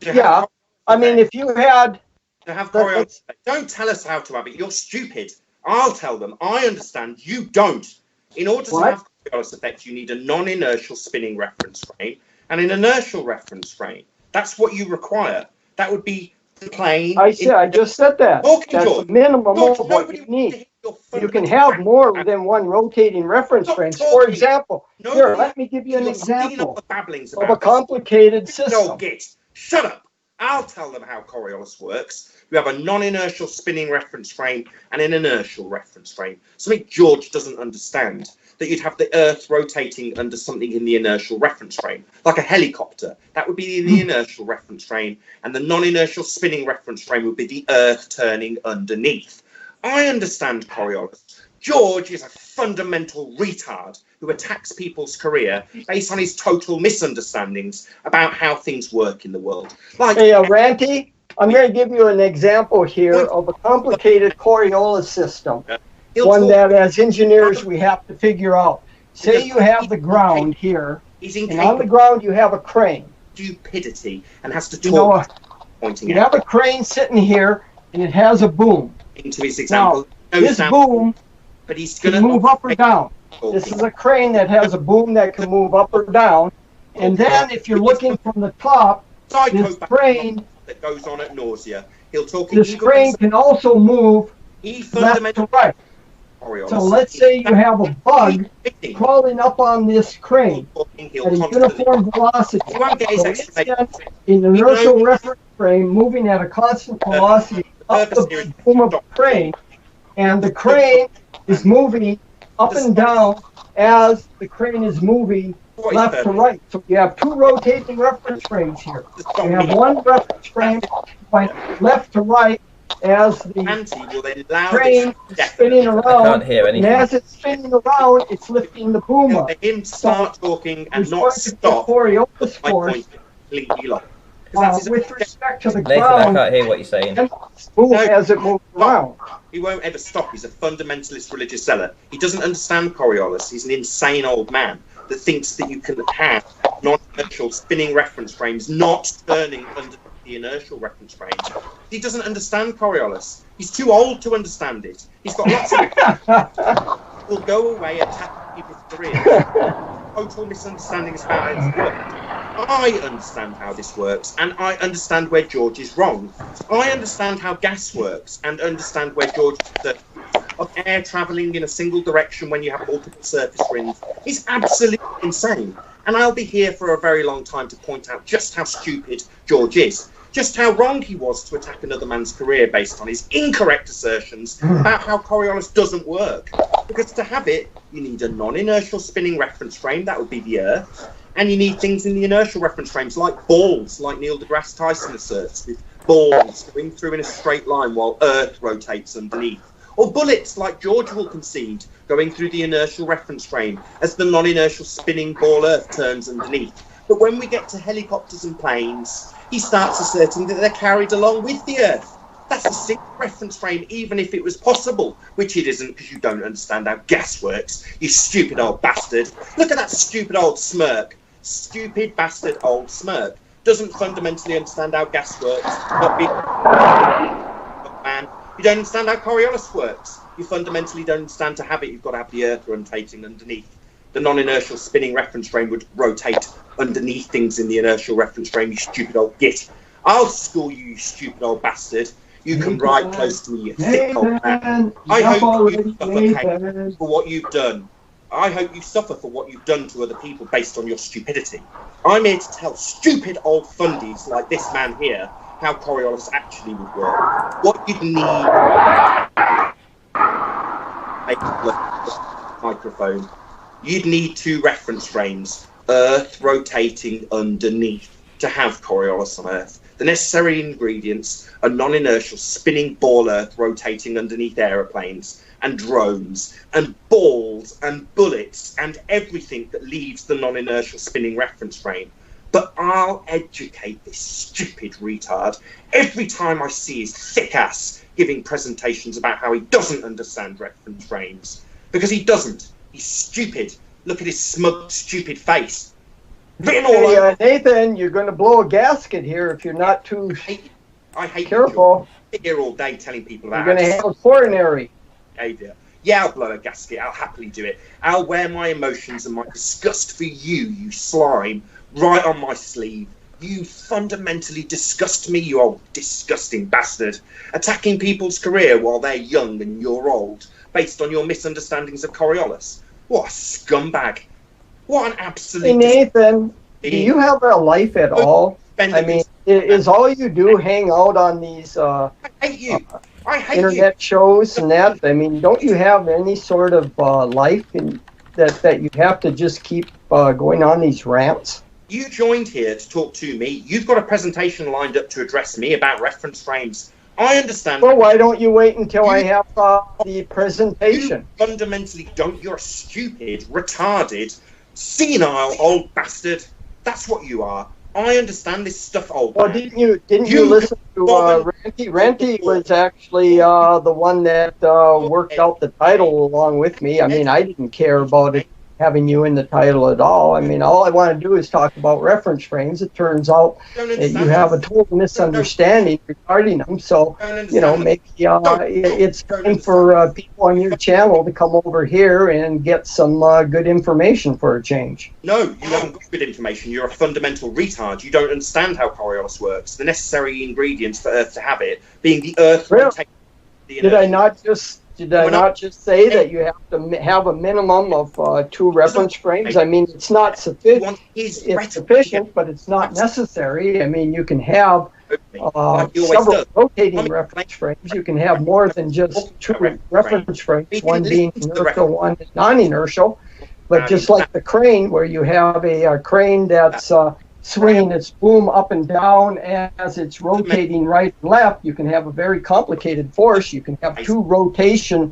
Speaker 4: Yeah, I mean, if you had
Speaker 3: to have Coriolis, don't tell us how to have it. You're stupid. I'll tell them. I understand. You don't. In order to have Coriolis effect, you need a non-inertial spinning reference frame and an inertial reference frame. That's what you require. That would be the plane.
Speaker 4: I just said that. That's
Speaker 3: George.
Speaker 4: the minimum
Speaker 3: George,
Speaker 4: of what you need. You can
Speaker 3: fundamental
Speaker 4: have more than one rotating reference frames. For example, here, let me give you an example of a complicated system.
Speaker 3: No, shut up. I'll tell them how Coriolis works. You have a non-inertial spinning reference frame and an inertial reference frame. Something George doesn't understand, that you'd have the Earth rotating under something in the inertial reference frame, like a helicopter. That would be in the inertial reference frame, and the non-inertial spinning reference frame would be the Earth turning underneath. I understand Coriolis. George is a fundamental retard who attacks people's career based on his total misunderstandings about how things work in the world. Like,
Speaker 4: hey, Ranty, I'm going to give you an example here of a complicated Coriolis system, one that as engineers we have to figure out. Say you have the ground here, and on the ground you have a crane.
Speaker 3: Stupidity, and has to talk.
Speaker 4: You have a crane sitting here, and it has a boom.
Speaker 3: Into his example,
Speaker 4: now, this boom
Speaker 3: but he's
Speaker 4: can move up or down. This is a crane that has a boom that can move up or down. And then if you're looking from the top, this crane
Speaker 3: that goes on at nausea. He'll talk.
Speaker 4: This crane can also move left to right. So let's say you have a bug crawling up on this crane at a uniform velocity. So it's an inertial reference frame moving at a constant velocity up the boom of the crane, and the crane is moving up and down as the crane is moving left to right. So you have two rotating reference frames here. You have one reference frame going left to right as the crane is spinning around, and as it's spinning around, it's lifting the boom up.
Speaker 3: Him start talking and not stop.
Speaker 4: Coriolis force. With respect to the ground,
Speaker 2: I can't hear what you're saying.
Speaker 4: As it moves around.
Speaker 3: He won't ever stop. He's a fundamentalist religious zealot. He doesn't understand Coriolis. He's an insane old man that thinks that you can have non-inertial spinning reference frames not turning under the inertial reference frames. He doesn't understand Coriolis. He's too old to understand it. He's got lots of... He'll go away attacking people's careers. Total misunderstandings about his work. I understand how this works, and I understand where George is wrong. I understand how gas works, and understand where George is of air travelling in a single direction when you have multiple surface rings. It's absolutely insane. And I'll be here for a very long time to point out just how stupid George is. Just how wrong he was to attack another man's career based on his incorrect assertions about how Coriolis doesn't work. Because to have it, you need a non-inertial spinning reference frame, that would be the Earth, and you need things in the inertial reference frames like balls, like Neil deGrasse Tyson asserts, with balls going through in a straight line while Earth rotates underneath. Or bullets, like George will concede, going through the inertial reference frame as the non-inertial spinning ball Earth turns underneath. But when we get to helicopters and planes, he starts asserting that they're carried along with the Earth. That's a single reference frame, even if it was possible, which it isn't because you don't understand how gas works, you stupid old bastard. Look at that stupid old smirk. Stupid bastard old smirk. Doesn't fundamentally understand how gas works. Man, you don't understand how Coriolis works. You fundamentally don't understand to have it, you've got to have the Earth rotating underneath. The non-inertial spinning reference frame would rotate underneath things in the inertial reference frame, you stupid old git. I'll school you, you stupid old bastard. You can ride close to me, you thick old man. I hope you suffocate for what you've done. I hope you suffer for what you've done to other people based on your stupidity. I'm here to tell stupid old fundies like this man here how Coriolis actually would work. What you'd need... microphone. You'd need two reference frames, Earth rotating underneath, to have Coriolis on Earth. The necessary ingredients are non-inertial spinning ball earth rotating underneath aeroplanes and drones and balls and bullets and everything that leaves the non-inertial spinning reference frame. But I'll educate this stupid retard every time I see his thick ass giving presentations about how he doesn't understand reference frames. Because he doesn't. He's stupid. Look at his smug, stupid face.
Speaker 4: Hey, Nathan, you're going to blow a gasket here if you're not too
Speaker 3: I hate
Speaker 4: careful.
Speaker 3: You. I sit here all day telling people about
Speaker 4: You're going to have a coronary
Speaker 3: behavior. Yeah, I'll blow a gasket. I'll happily do it. I'll wear my emotions and my disgust for you, you slime, right on my sleeve. You fundamentally disgust me, you old disgusting bastard. Attacking people's career while they're young and you're old, based on your misunderstandings of Coriolis. What a scumbag. What an absolute...
Speaker 4: Hey, Nathan, do you have a life at all? I mean, is all you do hang out on these
Speaker 3: I hate you. I hate
Speaker 4: internet shows and that? I mean, don't you have any sort of life that you have to just keep going on these rants?
Speaker 3: You joined here to talk to me. You've got a presentation lined up to address me about reference frames. I understand.
Speaker 4: Well, why don't you wait until I have the presentation?
Speaker 3: You fundamentally don't. You're a stupid, retarded, senile old bastard. That's what you are. I understand this stuff, old man.
Speaker 4: Well, didn't you listen to Ranty? Ranty was actually the one that worked out the title along with me. I mean, I didn't care about it having you in the title at all. I mean, all I want to do is talk about reference frames. It turns out that you have a total misunderstanding regarding them. So, you know, maybe it's time for people on your channel to come over here and get some good information for a change.
Speaker 3: No, you haven't got good information. You're a fundamental retard. You don't understand how Coriolis works. The necessary ingredients for Earth to have it being the Earth.
Speaker 4: Really? Did I not just say that you have to have a minimum of 2 reference frames? I mean, it's not sufficient. It's sufficient, but it's not necessary. I mean, you can have several rotating reference frames. You can have more than just 2 reference frames, one being inertial, one non-inertial. But just like the crane, where you have a crane that's swinging its boom up and down as it's rotating right and left, you can have a very complicated force. You can have 2 rotation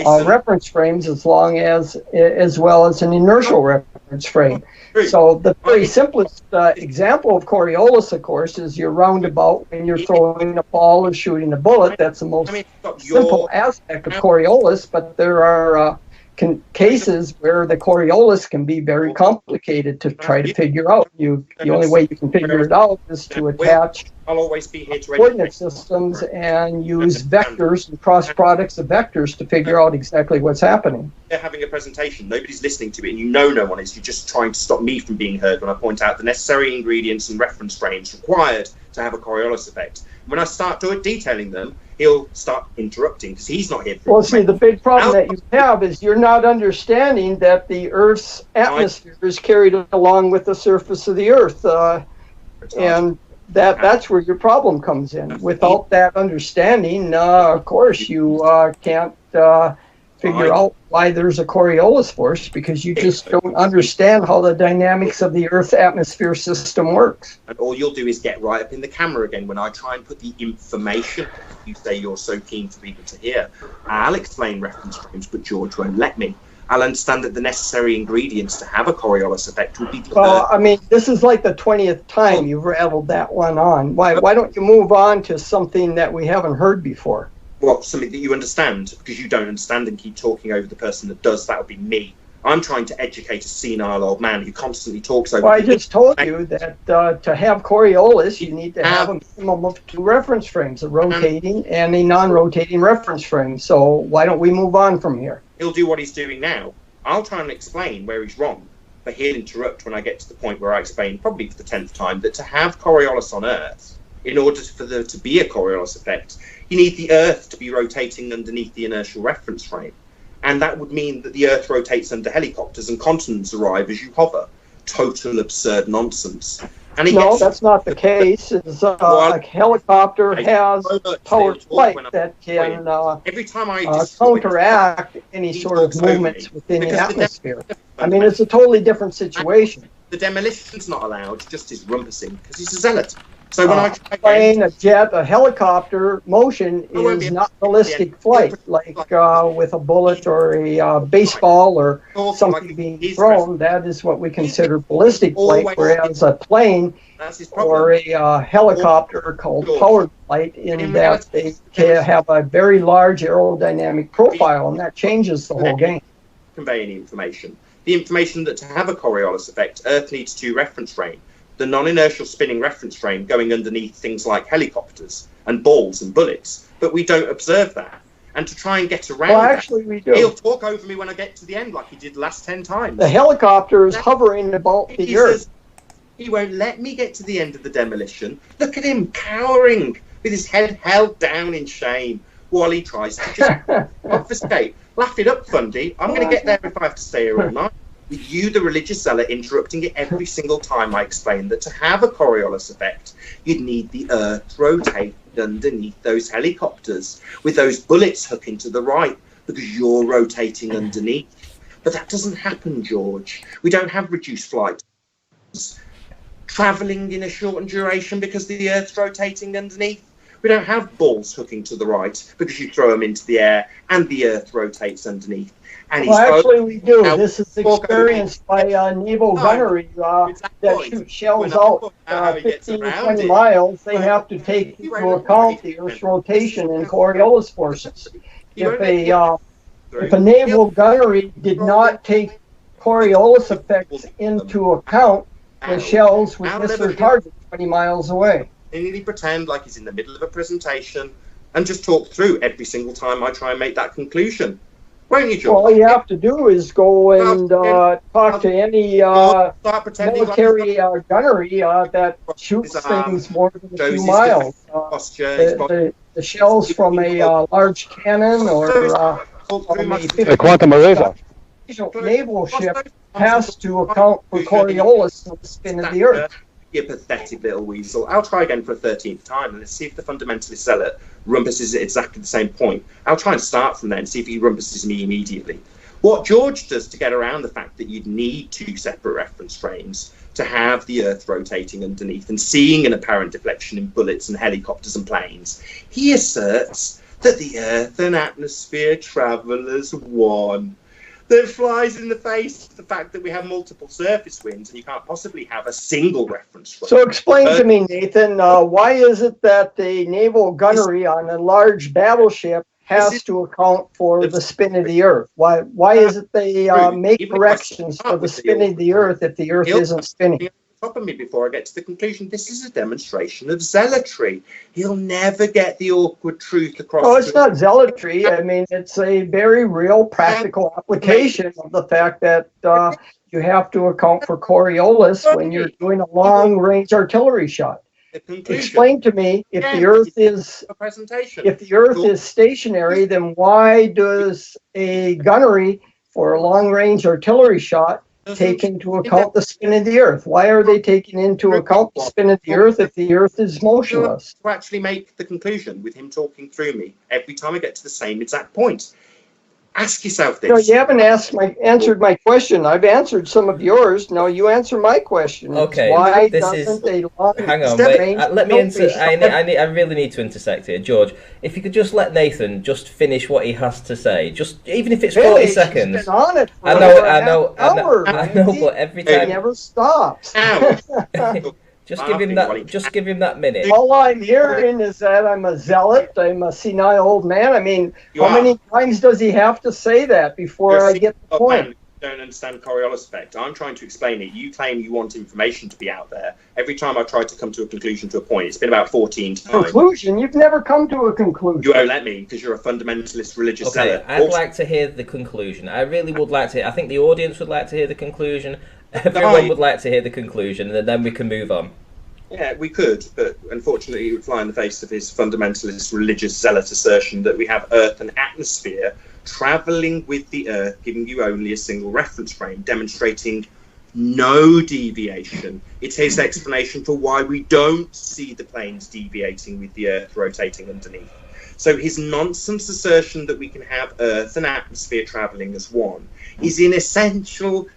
Speaker 4: reference frames as well as an inertial reference frame. So the very simplest example of Coriolis, of course, is your roundabout when you're throwing a ball or shooting a bullet. That's the most simple aspect of Coriolis, but there are cases where the Coriolis can be very complicated to try to figure out. The only way you can figure it out is to attach coordinate systems and use vectors and cross products of vectors to figure out exactly what's happening.
Speaker 3: They're having a presentation, nobody's listening to it, and you know no one is. You're just trying to stop me from being heard when I point out the necessary ingredients and reference frames required to have a Coriolis effect. When I start detailing them, he'll start interrupting because he's not here.
Speaker 4: Well, see, the big problem that you have is you're not understanding that the Earth's atmosphere is carried along with the surface of the Earth, and that's where your problem comes in. Without that understanding, of course, you can't figure out why there's a Coriolis force, because you just don't understand how the dynamics of the Earth's atmosphere system works.
Speaker 3: And all you'll do is get right up in the camera again when I try and put the information you say you're so keen for people to hear. I'll explain reference frames, but George won't let me. I'll understand that the necessary ingredients to have a Coriolis effect would be...
Speaker 4: Well, I mean, this is like the 20th time you've rattled that one on. Why don't you move on to something that we haven't heard before?
Speaker 3: Well, something that you understand, because you don't understand and keep talking over the person that does. That would be me. I'm trying to educate a senile old man who constantly talks over...
Speaker 4: Well, I just told you that to have Coriolis, you need to have a minimum of 2 reference frames, a rotating and a non-rotating reference frame. So why don't we move on from here?
Speaker 3: He'll do what he's doing now. I'll try and explain where he's wrong, but he'll interrupt when I get to the point where I explain, probably for the 10th time, that to have Coriolis on Earth, in order for there to be a Coriolis effect, you need the Earth to be rotating underneath the inertial reference frame. And that would mean that the Earth rotates under helicopters and continents arrive as you hover. Total absurd nonsense. And
Speaker 4: that's not the case. It's, a helicopter has powered flight that can
Speaker 3: every time
Speaker 4: counteract any sort of movements within the atmosphere. I mean, it's a totally different situation.
Speaker 3: The demolition's not allowed, just his rumpusing, because he's a zealot. So when I try
Speaker 4: plane, a jet, a helicopter, motion is not ballistic flight, like with a bullet or a baseball or something being thrown. That is what we consider ballistic flight, whereas a plane or a helicopter called powered flight, in that they have a very large aerodynamic profile, and that changes the whole game.
Speaker 3: Convey any information. The information that to have a Coriolis effect, Earth needs 2 reference frame. The non-inertial spinning reference frame going underneath things like helicopters and balls and bullets, but we don't observe that. And to try and get around
Speaker 4: actually, we do.
Speaker 3: He'll talk over me when I get to the end, like he did the last 10 times.
Speaker 4: The helicopter is hovering about the Earth.
Speaker 3: He won't let me get to the end of the demolition. Look at him cowering with his head held down in shame while he tries to just obfuscate. Laugh it up, Fundy. I'm going to get there if I have to stay here all night. With you, the religious zealot, interrupting it every single time I explain that to have a Coriolis effect, you'd need the Earth rotated underneath those helicopters, with those bullets hooking to the right, because you're rotating underneath. But that doesn't happen, George. We don't have reduced flight. Travelling in a shortened duration because the Earth's rotating underneath. We don't have balls hooking to the right because you throw them into the air and the Earth rotates underneath. And
Speaker 4: actually, we do. This is experienced by naval gunnery that shoot shells out 15 to 20 miles. They have to take into account the Earth's rotation and Coriolis forces. If a naval gunnery did not take Coriolis effects into account, the shells would miss their target 20 miles away.
Speaker 3: And he pretend like he's in the middle of a presentation and just talk through every single time I try and make that conclusion. Won't you, George?
Speaker 4: All you have to do is go and talk to any military gunnery that shoots things more than a few miles. The shells from a large cannon or a
Speaker 5: quantum eraser
Speaker 4: naval ship has to account for Coriolis and the spin of the Earth.
Speaker 3: You pathetic little weasel. I'll try again for a 13th time and let's see if the fundamentalist zealot rumpuses at exactly the same point. I'll try and start from there and see if he rumpuses me immediately. What George does to get around the fact that you'd need 2 separate reference frames to have the Earth rotating underneath and seeing an apparent deflection in bullets and helicopters and planes, he asserts that the Earth and atmosphere travel as one. That flies in the face of the fact that we have multiple surface winds and you can't possibly have a single reference frame.
Speaker 4: So explain to me, Nathan, why is it that the naval gunnery on a large battleship has to account for the spin of the Earth? Why is it they make corrections for the spin of the Earth if the Earth isn't spinning?
Speaker 3: Top of me before I get to the conclusion. This is a demonstration of zealotry. He'll never get the awkward truth across.
Speaker 4: Oh, it's not zealotry. I mean, it's a very real practical application of the fact that you have to account for Coriolis when you're doing a long-range artillery shot. Explain to me, if the Earth is stationary, then why does a gunnery for a long-range artillery shot take into account the spin of the Earth? Why are they taking into account the spin of the Earth if the Earth is motionless?
Speaker 3: To actually make the conclusion with him talking through me every time I get to the same exact point. Ask yourself this.
Speaker 4: No, you haven't answered my question. I've answered some of yours. Now you answer my question.
Speaker 2: Okay.
Speaker 4: Why doesn't a long
Speaker 2: hang on, wait. Let me I really need to intersect here, George. If you could just let Nathan just finish what he has to say, just even if it's 40 seconds.
Speaker 4: He's been on it for
Speaker 2: I know, but every time
Speaker 4: he never stops.
Speaker 2: Just give him that minute.
Speaker 4: All I'm hearing is that I'm a zealot, I'm a senile old man. I mean, how many times does he have to say that before I get the point?
Speaker 3: You don't understand Coriolis effect. I'm trying to explain it. You claim you want information to be out there. Every time I try to come to a conclusion to a point, it's been about 14 times.
Speaker 4: Conclusion? You've never come to a conclusion.
Speaker 3: You won't let me because you're a fundamentalist religious zealot.
Speaker 2: I'd like to hear the conclusion. I really would like to. I think the audience would like to hear the conclusion. Everyone would like to hear the conclusion, and then we can move on.
Speaker 3: Yeah, we could, but unfortunately it would fly in the face of his fundamentalist religious zealot assertion that we have Earth and atmosphere travelling with the Earth, giving you only a single reference frame, demonstrating no deviation. It's his explanation for why we don't see the planes deviating with the Earth rotating underneath. So his nonsense assertion that we can have Earth and atmosphere travelling as one is in essential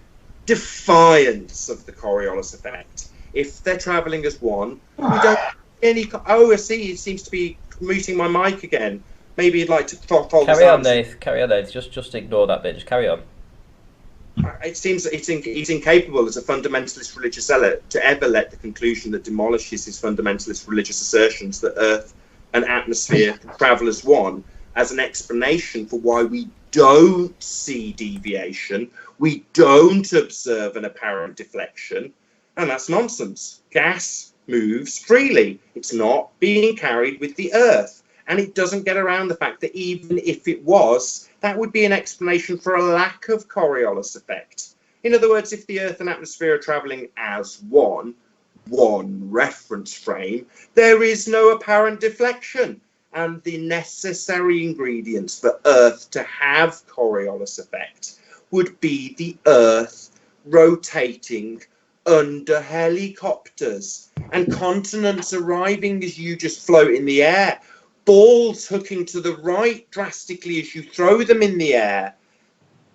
Speaker 3: defiance of the Coriolis effect. If they're travelling as one, we don't Oh, I see. It seems to be muting my mic again. Maybe you'd like to fold
Speaker 2: Carry on, Nath. Carry on, Nath. Just ignore that bit. Just carry on.
Speaker 3: It seems that he's incapable as a fundamentalist religious zealot to ever let the conclusion that demolishes his fundamentalist religious assertions that Earth and atmosphere travel as one as an explanation for why we don't see deviation, we don't observe an apparent deflection, and that's nonsense. Gas moves freely. It's not being carried with the Earth. And it doesn't get around the fact that even if it was, that would be an explanation for a lack of Coriolis effect. In other words, if the Earth and atmosphere are travelling as one reference frame, there is no apparent deflection. And the necessary ingredients for Earth to have Coriolis effect would be the Earth rotating under helicopters and continents arriving as you just float in the air. Balls hooking to the right drastically as you throw them in the air.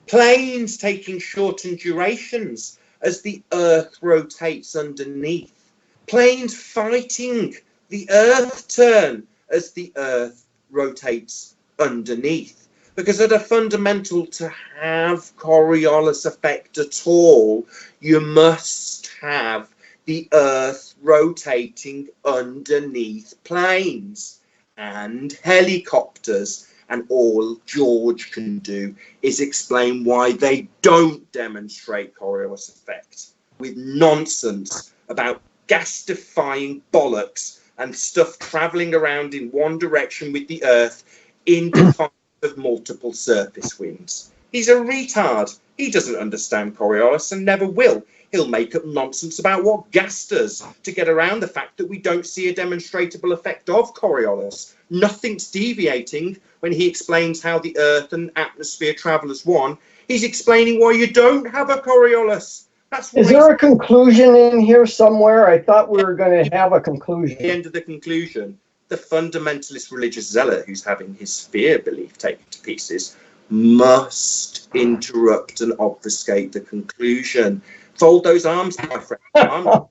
Speaker 3: Planes taking shortened durations as the Earth rotates underneath. Planes fighting the Earth turn as the Earth rotates underneath. Because at a fundamental, to have Coriolis effect at all, you must have the Earth rotating underneath planes and helicopters, and all George can do is explain why they don't demonstrate Coriolis effect with nonsense about gas-defying bollocks and stuff travelling around in one direction with the Earth in defiance of multiple surface winds. He's a retard. He doesn't understand Coriolis and never will. He'll make up nonsense about what gas does to get around the fact that we don't see a demonstrable effect of Coriolis. Nothing's deviating when he explains how the Earth and atmosphere travel as one. He's explaining why you don't have a Coriolis. That's why.
Speaker 4: Is there a conclusion in here somewhere? I thought we were going to have a conclusion.
Speaker 3: At the end of the conclusion, the fundamentalist religious zealot who's having his sphere belief taken to pieces must interrupt and obfuscate the conclusion. Fold those arms, my friend.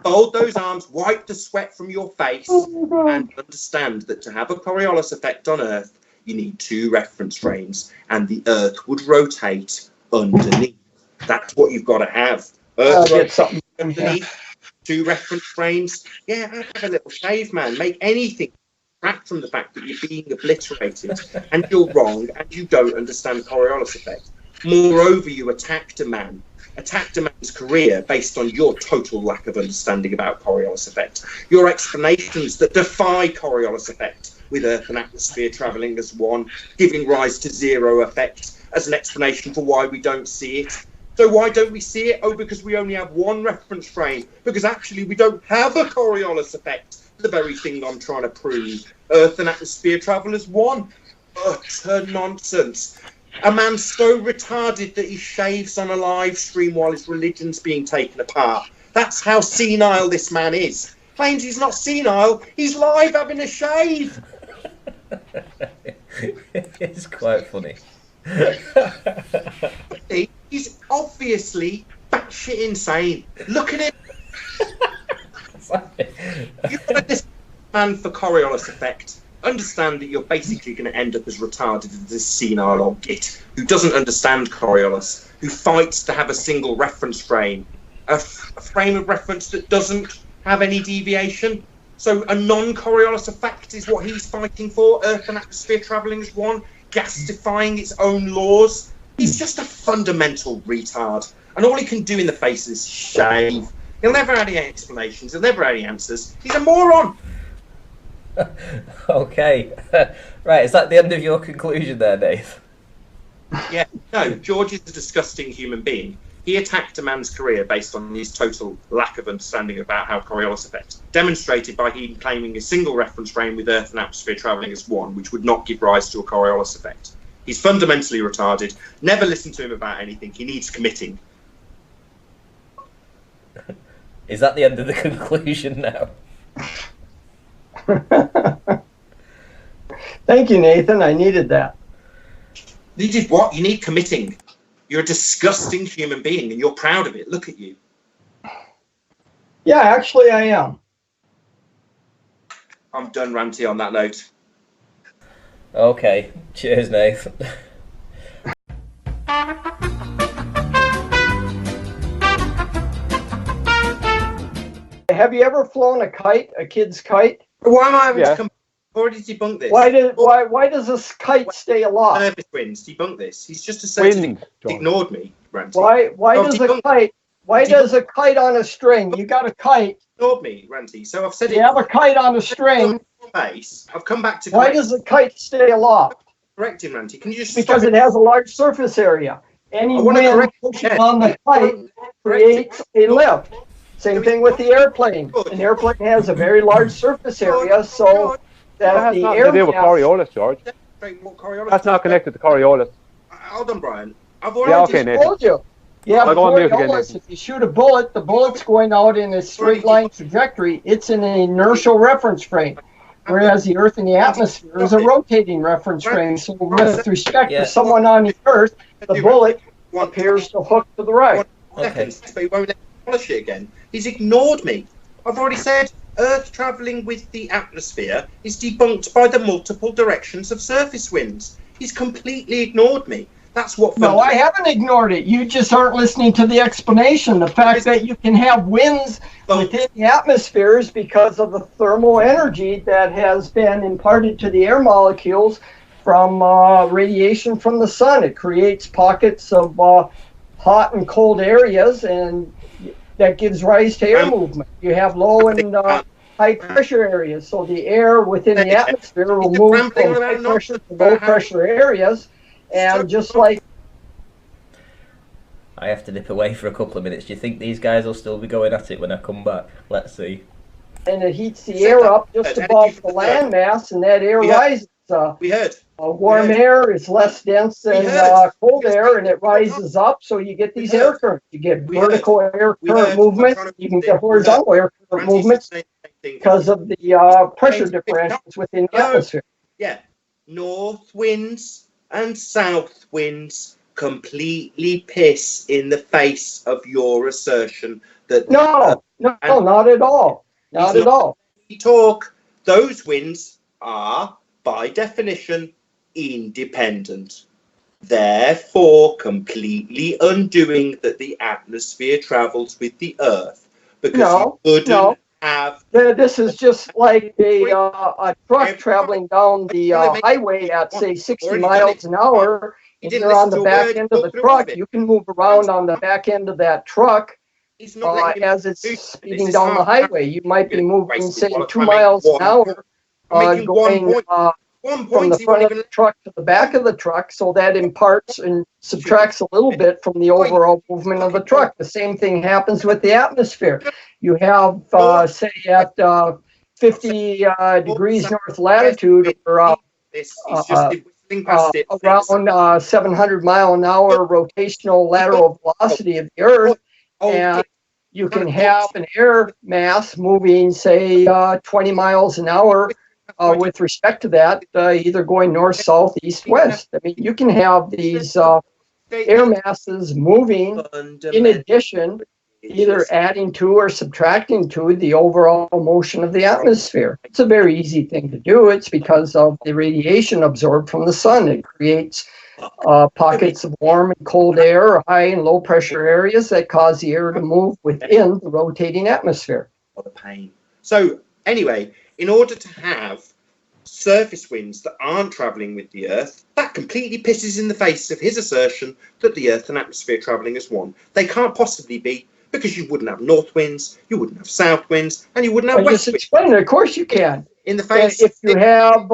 Speaker 3: Fold those arms, wipe the sweat from your face, and understand that to have a Coriolis effect on Earth, you need two reference frames, and the Earth would rotate underneath. That's what you've got to have. Earth rotates underneath, two reference frames. Yeah, have a little shave, man. Make anything back from the fact that you're being obliterated, and you're wrong, and you don't understand Coriolis effect. Moreover, you attacked a man's career based on your total lack of understanding about Coriolis effect. Your explanations that defy Coriolis effect, with Earth and atmosphere travelling as one, giving rise to zero effect as an explanation for why we don't see it. So why don't we see it? Oh, because we only have one reference frame. Because actually we don't have a Coriolis effect. The very thing I'm trying to prove. Earth and atmosphere travel as one. Utter nonsense. A man so retarded that he shaves on a live stream while his religion's being taken apart. That's how senile this man is. Claims he's not senile, he's live having a shave.
Speaker 2: It's quite funny.
Speaker 3: He's obviously batshit insane. Look at him. You've got this man for Coriolis effect. Understand that you're basically going to end up as retarded as this senile old git who doesn't understand Coriolis, who fights to have a single reference frame, a frame of reference that doesn't have any deviation. So a non-Coriolis effect is what he's fighting for. Earth and atmosphere travelling as one, gas defying its own laws. He's just a fundamental retard, and all he can do in the face is shave. He'll never have any explanations. He'll never have any answers. He's a moron.
Speaker 2: Okay. Right, is that the end of your conclusion there, Dave?
Speaker 3: Yeah, no, George is a disgusting human being. He attacked a man's career based on his total lack of understanding about how Coriolis affects, demonstrated by him claiming a single reference frame with Earth and atmosphere travelling as one, which would not give rise to a Coriolis effect. He's fundamentally retarded. Never listen to him about anything. He needs committing.
Speaker 2: Is that the end of the conclusion now?
Speaker 4: Thank you, Nathan. I needed that.
Speaker 3: Needed what? You need committing. You're a disgusting human being, and you're proud of it. Look at you.
Speaker 4: Yeah, actually, I am.
Speaker 3: I'm done, Ranty, on that note.
Speaker 2: Okay, cheers, Nathan.
Speaker 4: Have you ever flown a kite, a kid's kite?
Speaker 3: Why am I having
Speaker 5: Yeah.
Speaker 3: to come? I've already debunked this.
Speaker 4: Why does this kite stay aloft?
Speaker 3: Service winds, debunk this. He's just asserted
Speaker 5: Wind, George.
Speaker 3: ignored me, Ranty.
Speaker 4: Why
Speaker 3: Oh,
Speaker 4: does
Speaker 3: debunk-
Speaker 4: a kite? Why does a kite on a string? You got a kite.
Speaker 3: Ignored me, Ranty. So I've said
Speaker 4: You
Speaker 3: it
Speaker 4: have a kite on a string.
Speaker 3: face. I've come back to
Speaker 4: Why
Speaker 3: correct,
Speaker 4: does the kite stay aloft?
Speaker 3: correct him, Ranty. Can you just
Speaker 4: Because
Speaker 3: stop
Speaker 4: it has a large surface area. Any
Speaker 3: I wanna
Speaker 4: wind
Speaker 3: correct-
Speaker 4: pushing
Speaker 3: yeah.
Speaker 4: on the kite creates a lift. Same thing with the airplane. An airplane has a very large surface area, so
Speaker 5: That
Speaker 4: that
Speaker 5: has
Speaker 4: the
Speaker 5: nothing
Speaker 4: air
Speaker 5: to do with
Speaker 4: mass.
Speaker 5: Coriolis, George. That's not connected to Coriolis.
Speaker 3: Hold on, Brian. I've
Speaker 5: Yeah,
Speaker 3: already
Speaker 5: okay,
Speaker 3: just
Speaker 5: Nathan.
Speaker 4: Told you. Yeah,
Speaker 5: I'll go on mute again,
Speaker 4: Coriolis,
Speaker 5: Nathan.
Speaker 4: if you shoot a bullet, the bullet's going out in a straight line trajectory. It's in an inertial reference frame. Whereas the Earth in the atmosphere is a rotating reference frame. So with respect
Speaker 2: Yeah.
Speaker 4: to someone on the Earth, the bullet appears to hook to the right.
Speaker 3: seconds, but he won't let me polish it again. He's ignored me. I've already said Earth travelling with the atmosphere is debunked by the multiple directions of surface winds. He's completely ignored me. That's what.
Speaker 4: No, I haven't ignored it. You just aren't listening to the explanation. The fact that you can have winds within the atmospheres because of the thermal energy that has been imparted to the air molecules from radiation from the sun. It creates pockets of hot and cold areas, and that gives rise to air movement. You have low and high pressure areas, so the air within the atmosphere will move from high pressure to low pressure areas. And just like
Speaker 2: I have to dip away for a couple of minutes. Do you think these guys will still be going at it when I come back? Let's see.
Speaker 4: and it heats the air up just above the landmass, and that air rises.
Speaker 3: We heard.
Speaker 4: Warm air is less dense than cold air, and it rises up, so you get these air currents. You get vertical air current movement. You can get horizontal air current movements because of the pressure differentials within the atmosphere.
Speaker 3: Yeah, north winds and south winds completely piss in the face of your assertion that
Speaker 4: No, not at all. Not at all.
Speaker 3: Talk. Those winds are, by definition, independent, therefore completely undoing that the atmosphere travels with the Earth, because you couldn't have.
Speaker 4: This is just like a truck traveling down the highway at, say, 60 miles an hour. If you're on the back end of the truck, you can move around on the back end of that truck as it's speeding down the highway. You might be moving, say, 2 miles an hour, going from the front of the truck to the back of the truck, so that imparts and subtracts a little bit from the overall movement of the truck. The same thing happens with the atmosphere. You have, say, at 50 degrees north latitude, or around 700 mile an hour rotational lateral velocity of the Earth, and you can have an air mass moving, say, 20 miles an hour with respect to that, either going north, south, east, west. I mean, you can have these air masses moving in addition, either adding to or subtracting to the overall motion of the atmosphere. It's a very easy thing to do. It's because of the radiation absorbed from the sun. It creates pockets of warm and cold air, or high and low pressure areas that cause the air to move within the rotating atmosphere.
Speaker 3: What a pain. So anyway, in order to have surface winds that aren't travelling with the Earth, that completely pisses in the face of his assertion that the Earth and atmosphere are travelling as one. They can't possibly be, because you wouldn't have north winds, you wouldn't have south winds, and you wouldn't have west winds.
Speaker 4: Explain it. Of course you can.
Speaker 3: In the face,
Speaker 4: if you have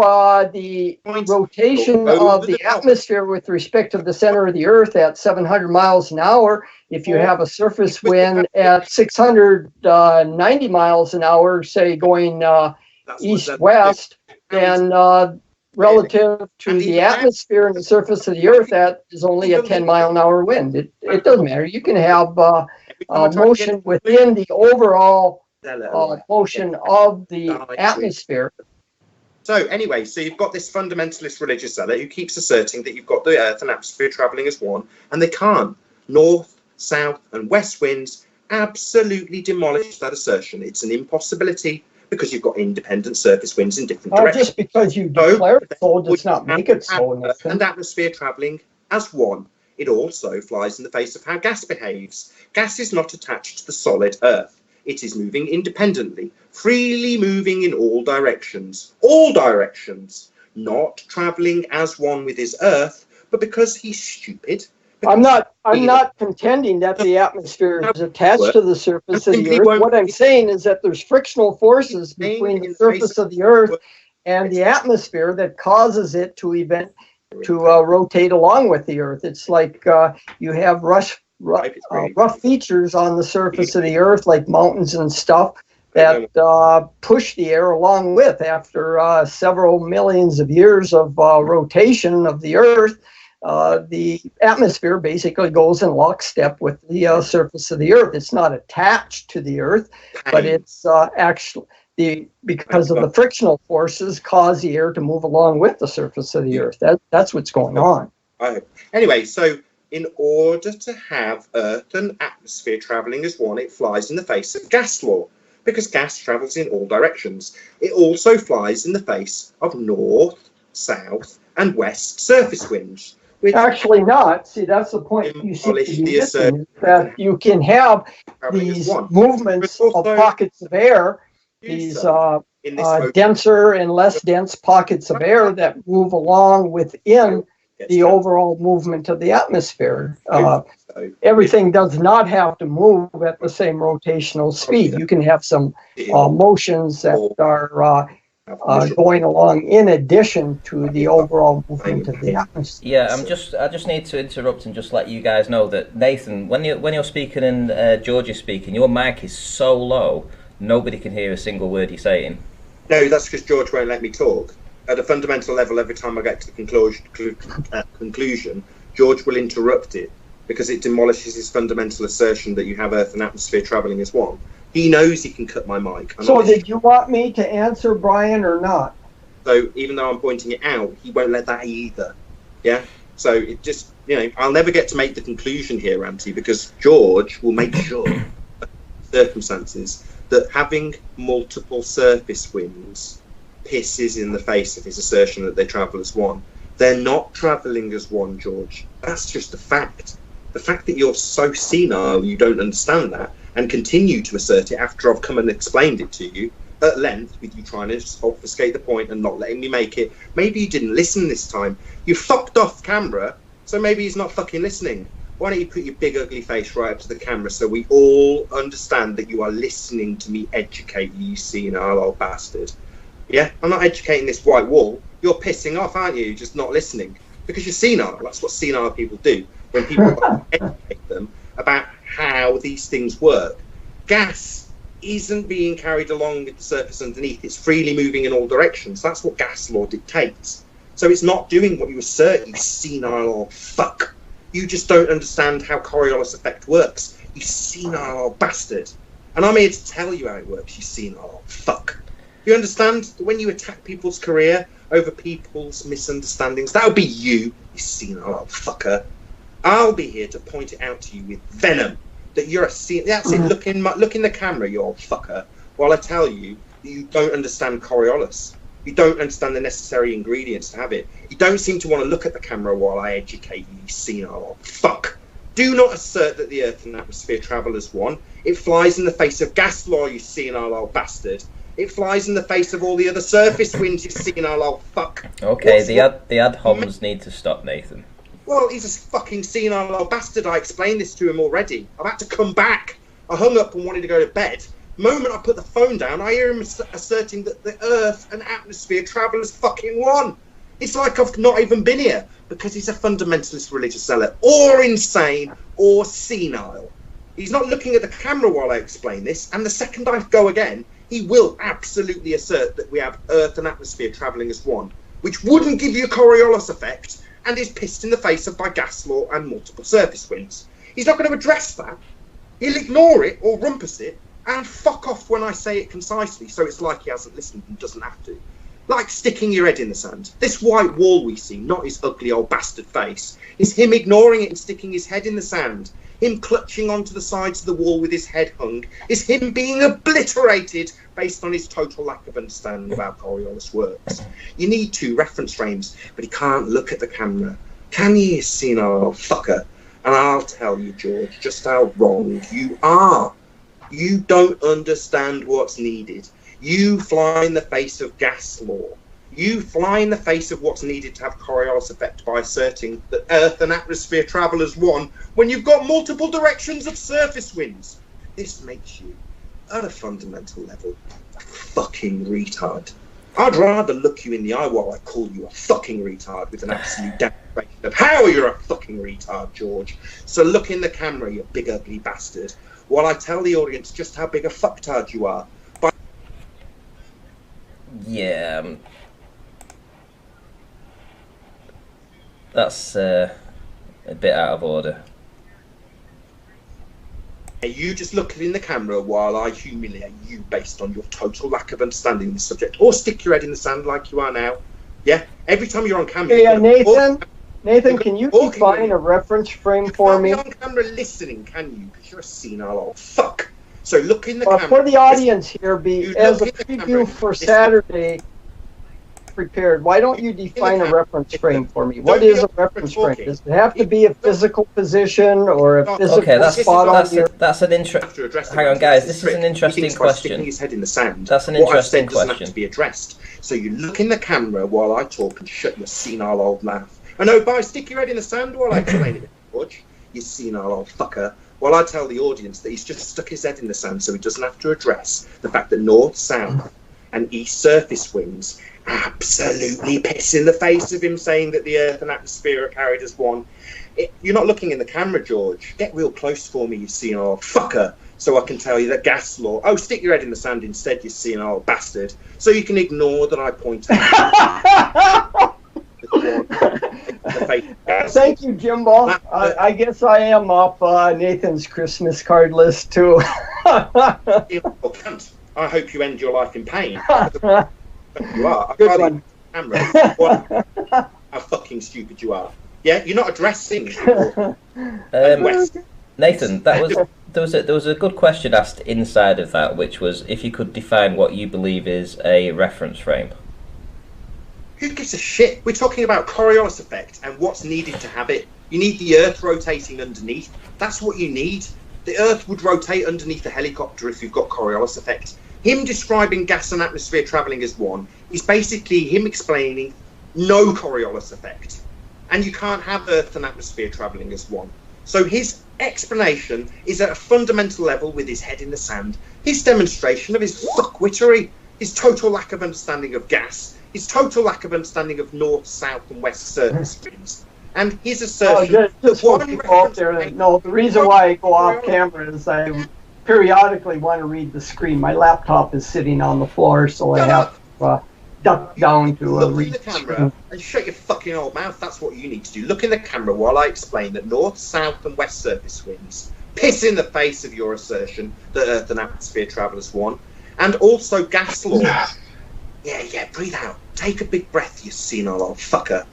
Speaker 4: the rotation of the atmosphere with respect to the center of the Earth at 700 miles an hour, if you have a surface wind at 690 miles an hour, say going east-west, then relative to the atmosphere and the surface of the Earth, that is only a 10-mile-an-hour wind. It doesn't matter. You can have motion within the overall motion of the atmosphere.
Speaker 3: So anyway, so you've got this fundamentalist religious zealot who keeps asserting that you've got the Earth and atmosphere travelling as one, and they can't. North, south, and west winds absolutely demolish that assertion. It's an impossibility, because you've got independent surface winds in different directions.
Speaker 4: Just because you declare it so does not make it so.
Speaker 3: Earth and atmosphere travelling as one. It also flies in the face of how gas behaves. Gas is not attached to the solid Earth. It is moving independently, freely moving in all directions, not travelling as one with his Earth, but because he's stupid.
Speaker 4: I'm not contending that the atmosphere is attached to the surface of the Earth. What I'm saying is that there's frictional forces between the surface of the Earth and the atmosphere that causes it to rotate along with the Earth. It's like you have rough features on the surface of the Earth, like mountains and stuff, that push the air along with. After several millions of years of rotation of the Earth, the atmosphere basically goes in lockstep with the surface of the Earth. It's not attached to the Earth, but it's actually because of the frictional forces cause the air to move along with the surface of the Earth. That's what's going on.
Speaker 3: Anyway, so in order to have Earth and atmosphere travelling as one, it flies in the face of gas law, because gas travels in all directions. It also flies in the face of north, south, and west surface winds.
Speaker 4: Actually not. See, that's the point you seem to be missing, that you can have these movements of pockets of air, these denser and less dense pockets of air that move along within the overall movement of the atmosphere. Everything does not have to move at the same rotational speed. You can have some motions that are going along in addition to the overall movement of the atmosphere.
Speaker 2: Yeah, I just need to interrupt and just let you guys know that, Nathan, when you're speaking and George is speaking, your mic is so low nobody can hear a single word you're saying.
Speaker 3: No, that's because George won't let me talk. At a fundamental level, every time I get to the conclusion, George will interrupt it, because it demolishes his fundamental assertion that you have Earth and atmosphere travelling as one. He knows he can cut my mic.
Speaker 4: So did you want me to answer Brian or not?
Speaker 3: So even though I'm pointing it out, he won't let that either. Yeah? So it just, I'll never get to make the conclusion here, Auntie, because George will make sure, circumstances, that having multiple surface winds pisses in the face of his assertion that they travel as one. They're not travelling as one, George. That's just a fact. The fact that you're so senile you don't understand that and continue to assert it after I've come and explained it to you at length, with you trying to obfuscate the point and not letting me make it. Maybe you didn't listen this time. You fucked off camera, so maybe he's not fucking listening. Why don't you put your big ugly face right up to the camera so we all understand that you are listening to me educate you, you senile old bastard. Yeah? I'm not educating this white wall. You're pissing off, aren't you? Just not listening. Because you're senile. That's what senile people do. When people educate them about how these things work. Gas isn't being carried along with the surface underneath. It's freely moving in all directions. That's what gas law dictates. So it's not doing what you assert, you senile old fuck. You just don't understand how Coriolis effect works, you senile old bastard. And I'm here to tell you how it works, you senile old fuck. You understand that when you attack people's career over people's misunderstandings, that would be you senile old fucker. I'll be here to point it out to you with venom that you're a senile. That's it. Look in the camera, you old fucker. While I tell you that you don't understand Coriolis. You don't understand the necessary ingredients to have it. You don't seem to want to look at the camera while I educate you, you senile old fuck. Do not assert that the Earth and atmosphere travel as one. It flies in the face of gas law, you senile old bastard. It flies in the face of all the other surface winds, you senile old fuck.
Speaker 2: Okay, the ad homs need to stop, Nathan.
Speaker 3: Well, he's a fucking senile old bastard. I explained this to him already. I've had to come back. I hung up and wanted to go to bed. The moment I put the phone down, I hear him asserting that the Earth and atmosphere travel as fucking one. It's like I've not even been here, because he's a fundamentalist religious zealot, or insane, or senile. He's not looking at the camera while I explain this, and the second I go again, he will absolutely assert that we have Earth and atmosphere travelling as one, which wouldn't give you a Coriolis effect, and is pissed in the face of by gas law and multiple surface winds. He's not going to address that. He'll ignore it or rumpus it, and fuck off when I say it concisely, so it's like he hasn't listened and doesn't have to. Like sticking your head in the sand. This white wall we see, not his ugly old bastard face, is him ignoring it and sticking his head in the sand. him clutching onto the sides of the wall with his head hung, is him being obliterated based on his total lack of understanding of how Coriolis works. You need 2 reference frames, but he can't look at the camera. Can you, senile fucker? And I'll tell you, George, just how wrong you are. You don't understand what's needed. You fly in the face of gas law. You fly in the face of what's needed to have Coriolis effect by asserting that Earth and atmosphere travel as one when you've got multiple directions of surface winds. This makes you, at a fundamental level, a fucking retard. I'd rather look you in the eye while I call you a fucking retard with an absolute demonstration of how you're a fucking retard, George. So look in the camera, you big ugly bastard, while I tell the audience just how big a fucktard you are.
Speaker 2: Yeah, that's a bit out of order.
Speaker 3: You just look in the camera while I humiliate you based on your total lack of understanding of the subject, or stick your head in the sand like you are now. Yeah, every time you're on camera.
Speaker 4: Hey, Nathan, can you define a reference frame for me?
Speaker 3: You can't be on camera listening, can you? Because you're a senile old fuck. So look in the camera.
Speaker 4: For the audience here, as a preview for Saturday prepared, why don't you define a reference frame for me? What is a reference frame? Does it have to be a physical position or a physical spot on your...
Speaker 2: That's an interesting... Hang on, guys, this is an interesting question.
Speaker 3: Sticking his head in the sand.
Speaker 2: That's an interesting
Speaker 3: question.
Speaker 2: Doesn't
Speaker 3: have to be addressed. So you look in the camera while I talk and shut your senile old mouth. And stick your head in the sand while I explain it, George. You senile old fucker. While I tell the audience that he's just stuck his head in the sand so he doesn't have to address the fact that north, south, and east surface winds absolutely piss in the face of him saying that the Earth and atmosphere are carried as one. You're not looking in the camera, George. Get real close for me, you senile fucker, so I can tell you that gas law... Oh, stick your head in the sand instead, you senile bastard, so you can ignore that I point out...
Speaker 4: Thank you, Jimbo. I guess I am off Nathan's Christmas card list, too.
Speaker 3: I hope you end your life in pain. You are.
Speaker 4: Good one.
Speaker 3: Camera. How fucking stupid you are. Yeah, you're not addressing.
Speaker 2: Nathan, there was a good question asked inside of that, which was if you could define what you believe is a reference frame.
Speaker 3: Who gives a shit? We're talking about Coriolis effect and what's needed to have it. You need the Earth rotating underneath. That's what you need. The Earth would rotate underneath the helicopter if you've got Coriolis effect. Him describing gas and atmosphere travelling as one is basically him explaining no Coriolis effect. And you can't have Earth and atmosphere travelling as one. So his explanation is at a fundamental level with his head in the sand. His demonstration of his fuckwittery, his total lack of understanding of gas, his total lack of understanding of north, south and west surface winds. And his assertion...
Speaker 4: the reason why I go off camera is I periodically want to read the screen. My laptop is sitting on the floor, so I have to duck down to read the camera
Speaker 3: and shut your fucking old mouth. That's what you need to do. Look in the camera while I explain that north, south and west surface winds piss in the face of your assertion that Earth and atmosphere travel as one. And also gas law. Yeah, breathe out. Take a big breath, you senile old fucker.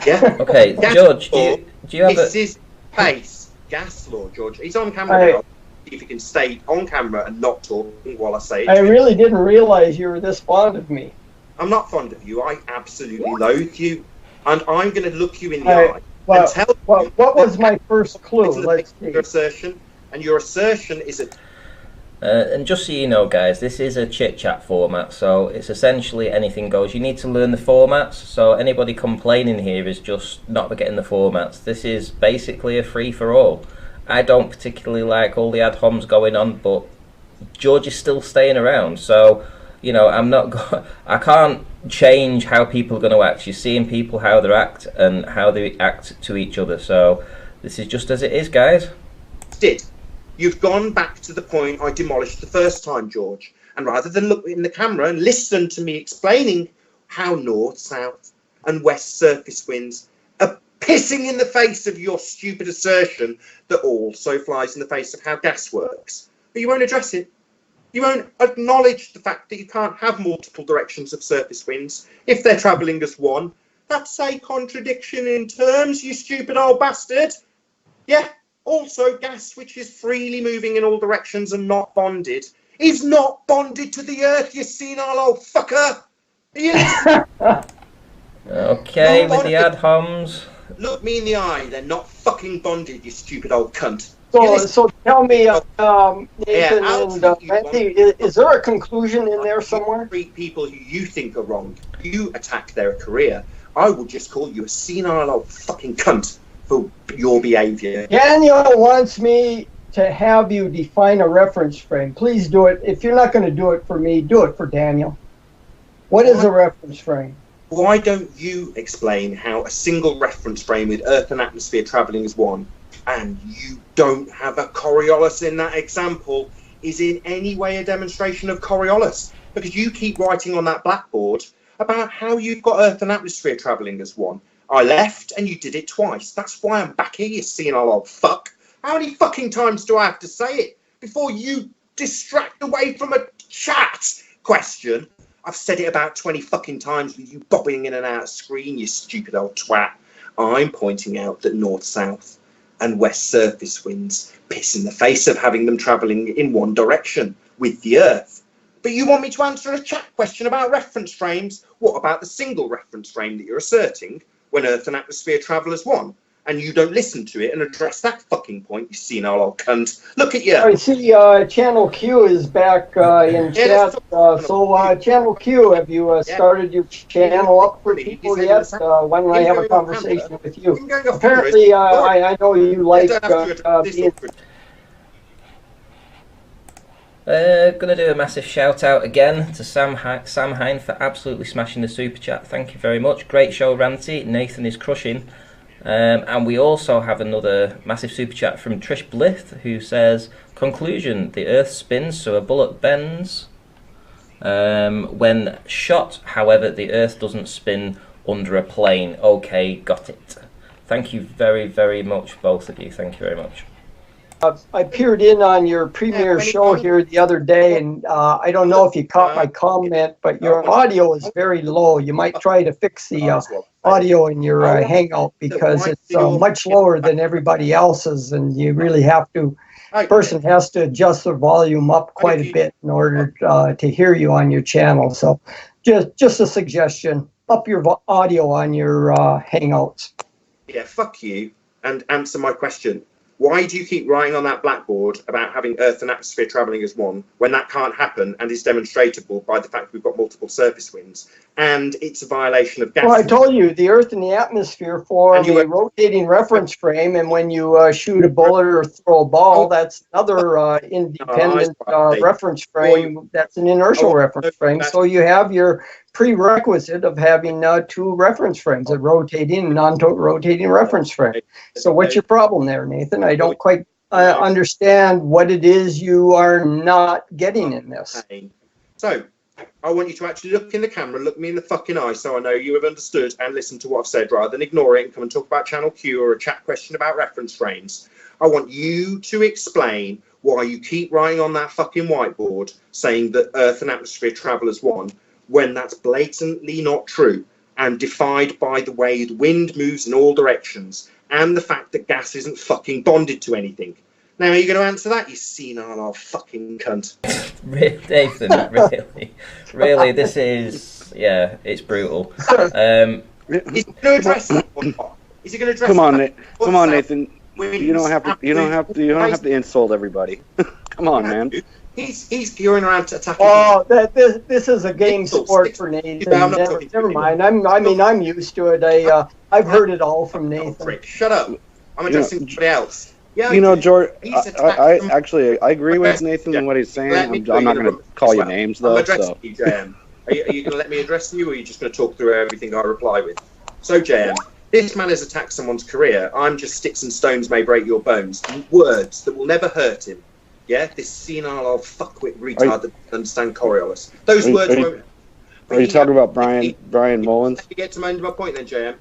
Speaker 3: Yeah?
Speaker 2: Okay, George, do you have
Speaker 3: This is face. Gas law, George. He's on camera now. If you can stay on camera and not talking while I say it.
Speaker 4: I really didn't realize you were this fond of me.
Speaker 3: I'm not fond of you. I absolutely loathe you. And I'm going to look you in the eye and tell you...
Speaker 4: What was my first clue? Let's see.
Speaker 3: Your assertion. And your assertion is a...
Speaker 2: and just so you know, guys, this is a chit-chat format, so it's essentially anything goes. You need to learn the formats, so anybody complaining here is just not getting the formats. This is basically a free-for-all. I don't particularly like all the ad homs going on, but George is still staying around, so, you know, I can't change how people are going to act. You're seeing people how they act and how they act to each other, so this is just as it is, guys.
Speaker 3: You've gone back to the point I demolished the first time, George. And rather than look in the camera and listen to me explaining how north, south and west surface winds are pissing in the face of your stupid assertion that also flies in the face of how gas works. But you won't address it. You won't acknowledge the fact that you can't have multiple directions of surface winds if they're travelling as one. That's a contradiction in terms, you stupid old bastard. Yeah, Also, gas which is freely moving in all directions and not bonded is not bonded to the Earth, you senile old fucker. Are you listening?
Speaker 2: Okay,
Speaker 3: Not
Speaker 2: with the
Speaker 3: bonded.
Speaker 2: ad homs.
Speaker 3: Look me in the eye. They're not fucking bonded, you stupid old cunt.
Speaker 4: So tell me, Nathan
Speaker 3: I'll
Speaker 4: and
Speaker 3: treat you
Speaker 4: Randy,
Speaker 3: wrong.
Speaker 4: is there a conclusion in there somewhere?
Speaker 3: Treat people who you think are wrong. You attack their career. I will just call you a senile old fucking cunt for your behaviour.
Speaker 4: Daniel wants me to have you define a reference frame. Please do it. If you're not going to do it for me, do it for Daniel. What is a reference frame?
Speaker 3: Why don't you explain how a single reference frame with Earth and atmosphere travelling as one, and you don't have a Coriolis in that example, is in any way a demonstration of Coriolis? Because you keep writing on that blackboard about how you've got Earth and atmosphere travelling as one. I left and you did it twice. That's why I'm back here, you senile old fuck. How many fucking times do I have to say it before you distract away from a chat question? I've said it about 20 fucking times with you bobbing in and out of screen, you stupid old twat. I'm pointing out that north-south and west surface winds piss in the face of having them travelling in one direction with the Earth. But you want me to answer a chat question about reference frames? What about the single reference frame that you're asserting when Earth and atmosphere travel as one? And you don't listen to it and address that fucking point, you senile old cunt. Look at you.
Speaker 4: I see Channel Q is back in chat. So Channel Q, have you started your channel up for people yet? Why don't I have a conversation with you? Apparently, I know you like being...
Speaker 2: Gonna do a massive shout out again to Sam Hine for absolutely smashing the super chat. Thank you very much. Great show, Ranty. Nathan is crushing. And we also have another massive super chat from Trish Blith, who says, conclusion, the Earth spins so a bullet bends when shot. However, the Earth doesn't spin under a plane. Okay, got it. Thank you very, very much, both of you. Thank you very much.
Speaker 4: I peered in on your premiere show here the other day, and I don't know if you caught my comment, but your audio is very low. You might try to fix the audio in your Hangout, because it's much lower than everybody else's, and you really have to, person has to adjust the volume up quite a bit in order to hear you on your channel. So just a suggestion, up your audio on your Hangouts.
Speaker 3: Yeah, fuck you, and answer my question. Why do you keep writing on that blackboard about having Earth and atmosphere travelling as one when that can't happen and is demonstrable by the fact we've got multiple surface winds and it's a violation of gas?
Speaker 4: Well, I told you, the Earth and the atmosphere form a rotating reference frame, and when you shoot a bullet or throw a ball, that's another independent reference frame. That's an inertial reference frame. So you have your prerequisite of having two reference frames, a rotating and non-rotating reference frame. So what's your problem there, Nathan? I don't quite understand what it is you are not getting in this.
Speaker 3: So I want you to actually look in the camera, look me in the fucking eye, so I know you have understood and listened to what I've said, rather than ignore it and come and talk about Channel Q or a chat question about reference frames. I want you to explain why you keep writing on that fucking whiteboard saying that Earth and atmosphere travel as one, when that's blatantly not true and defied by the way the wind moves in all directions and the fact that gas isn't fucking bonded to anything. Now, are you going to answer that, you senile old fucking cunt?
Speaker 2: Nathan, really, this is, yeah, it's brutal.
Speaker 3: Is he going to address that or not? Is he going to address
Speaker 6: Come on, Nathan. You don't have to insult everybody. Come on, man.
Speaker 3: He's going around to attacking.
Speaker 4: Oh, this is a game sport for Nathan. Never mind. I'm used to it. I've heard it all from Nathan.
Speaker 3: Shut up. I'm addressing somebody else. Yeah,
Speaker 6: you know, George, I agree with Nathan and what he's saying. I'm not going to call you names, though.
Speaker 3: I'm addressing you, JM. Are you going to let me address you, or are you just going to talk through everything I reply with? So, JM, this man has attacked someone's career. I'm just sticks and stones may break your bones. Words that will never hurt him. Yeah, this senile old fuckwit retard that doesn't understand Coriolis. Those words won't...
Speaker 6: Are you talking about Brian Mullins?
Speaker 3: Let me get to my point then, JM.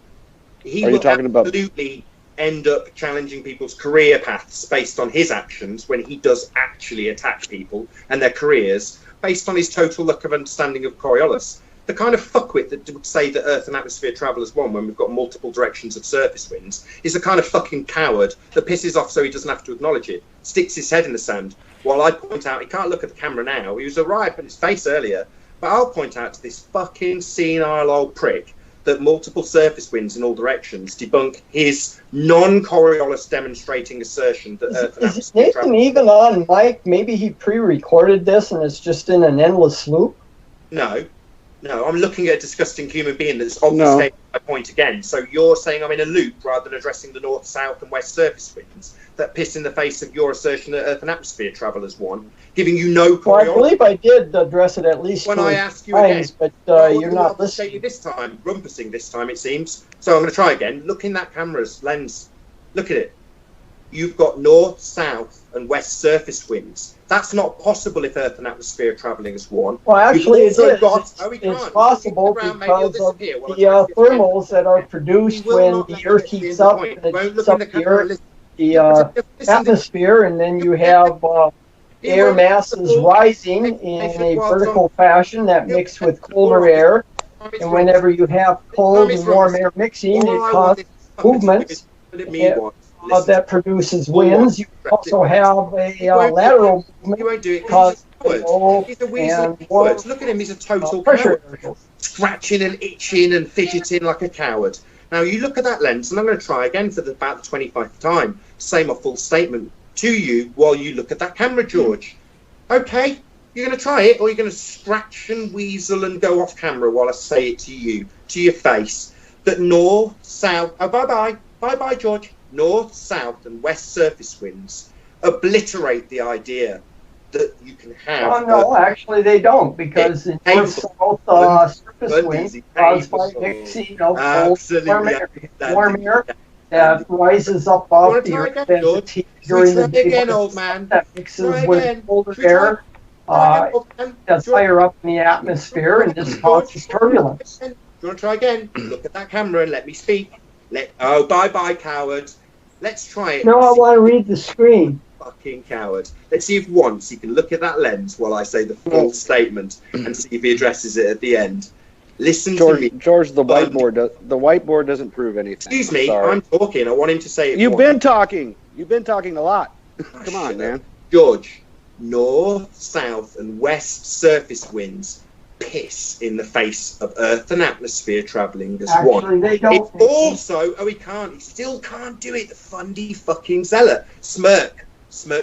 Speaker 3: He
Speaker 6: are you
Speaker 3: will
Speaker 6: talking
Speaker 3: absolutely end up challenging people's career paths based on his actions when he does actually attack people and their careers based on his total lack of understanding of Coriolis. The kind of fuckwit that would say that Earth and atmosphere travel as one when we've got multiple directions of surface winds is the kind of fucking coward that pisses off so he doesn't have to acknowledge it, sticks his head in the sand, while I point out he can't look at the camera now. He was right up in his face earlier, but I'll point out to this fucking senile old prick that multiple surface winds in all directions debunk his non-Coriolis demonstrating assertion that Earth and
Speaker 4: Is Nathan even on mic? Maybe he pre-recorded this and it's just in an endless loop?
Speaker 3: No, I'm looking at a disgusting human being that's obfuscating my point again. So you're saying I'm in a loop rather than addressing the north, south and west surface winds that piss in the face of your assertion that Earth and atmosphere travel as one, giving you no Coriolis.
Speaker 4: Well, I believe I did address it at least
Speaker 3: when I ask you
Speaker 4: times,
Speaker 3: again,
Speaker 4: but you're not listening.
Speaker 3: This time, rumpusing this time it seems. So I'm going to try again. Look in that camera's lens. Look at it. You've got north, south and west surface winds. That's not possible if Earth and atmosphere are travelling as one.
Speaker 4: Well, actually, it is. It's
Speaker 3: can't.
Speaker 4: possible because of the thermals that are produced when the Earth heats up and it heats up the atmosphere, and then you have air masses rising in a vertical fashion that mix with colder air. And whenever you have cold and warm air mixing, it causes movements that produces winds. You also have a lateral movement because and
Speaker 3: look at him, he's a total
Speaker 4: pressure
Speaker 3: coward. Scratching and itching and fidgeting like a coward. Now you look at that lens, and I'm going to try again for about the 25th time, say my full statement to you while you look at that camera, George. Okay, you're going to try it, or you're going to scratch and weasel and go off camera while I say it to you, to your face, that north, south, bye-bye, George, north, south and west surface winds obliterate the idea that you can have...
Speaker 4: Oh, no, actually they don't, because in north-south surface winds caused by mixing of warm air that rises up off the earth during the day that mixes with colder air, that's higher up in the atmosphere, and this causes turbulence.
Speaker 3: Do you want to try again? Look at that camera and let me speak. Oh, bye-bye, coward. Let's try it.
Speaker 4: No, I want to read the screen.
Speaker 3: Fucking coward. Let's see if once he can look at that lens while I say the full statement and see if he addresses it at the end. Listen to me.
Speaker 6: George, the whiteboard doesn't prove anything.
Speaker 3: Excuse me, I'm talking. I want him to say it.
Speaker 6: You've been talking. You've been talking a lot. Come on, man.
Speaker 3: George, north, south and west surface winds piss in the face of Earth and atmosphere travelling as one.
Speaker 4: They don't.
Speaker 3: It's also, he still can't do it, the fundy fucking zealot. Smirk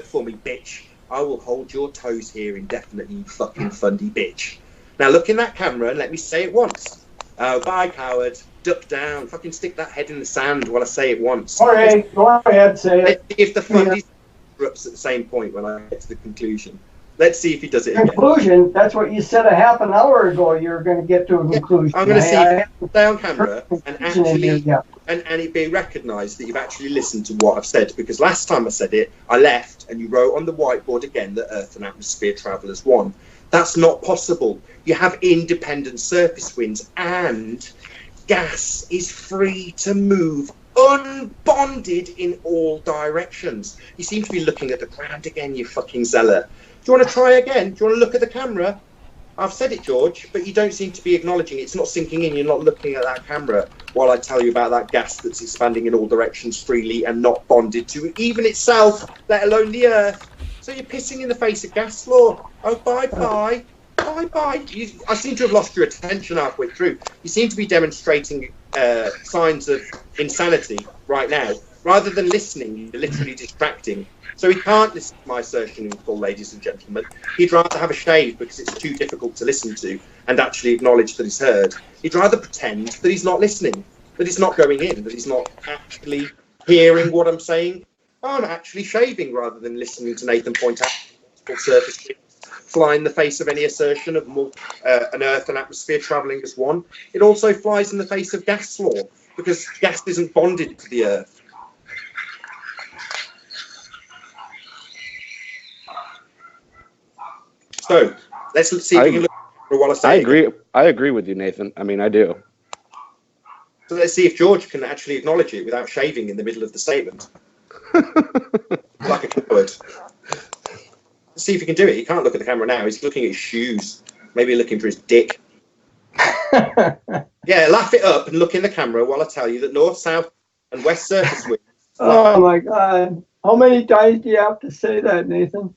Speaker 3: for me, bitch. I will hold your toes here indefinitely, you fucking fundy bitch. Now look in that camera and let me say it once. Oh, bye, coward. Duck down. Fucking stick that head in the sand while I say it once.
Speaker 4: All right, go ahead, say it.
Speaker 3: If the fundy erupts at the same point when I get to the conclusion. Let's see if he does it again.
Speaker 4: Conclusion? That's what you said a half an hour ago. You're going to get to a conclusion.
Speaker 3: I'm going to see if you stay on camera and actually and it be recognised that you've actually listened to what I've said. Because last time I said it, I left and you wrote on the whiteboard again that Earth and atmosphere travel as one. That's not possible. You have independent surface winds and gas is free to move unbonded in all directions. You seem to be looking at the ground again, you fucking zealot. Do you want to try again? Do you want to look at the camera? I've said it, George, but you don't seem to be acknowledging it. It's not sinking in. You're not looking at that camera while I tell you about that gas that's expanding in all directions freely and not bonded to even itself, let alone the Earth. So you're pissing in the face of gas law. Oh, bye-bye. Bye-bye. I seem to have lost your attention halfway through. You seem to be demonstrating signs of insanity right now. Rather than listening, you're literally distracting. So he can't listen to my assertion in full, ladies and gentlemen. He'd rather have a shave because it's too difficult to listen to and actually acknowledge that he's heard. He'd rather pretend that he's not listening, that he's not going in, that he's not actually hearing what I'm saying. I'm actually shaving rather than listening to Nathan point out surface fly in the face of any assertion of an Earth and atmosphere travelling as one. It also flies in the face of gas law because gas isn't bonded to the Earth. So let's see if we can look for what I say.
Speaker 6: I agree with you, Nathan. I mean, I do.
Speaker 3: So let's see if George can actually acknowledge it without shaving in the middle of the statement. Like a coward. Let's see if he can do it. He can't look at the camera now. He's looking at his shoes. Maybe looking for his dick. Yeah, laugh it up and look in the camera while I tell you that north, south, and west surface winds.
Speaker 4: Oh my God. How many times do you have to say that, Nathan?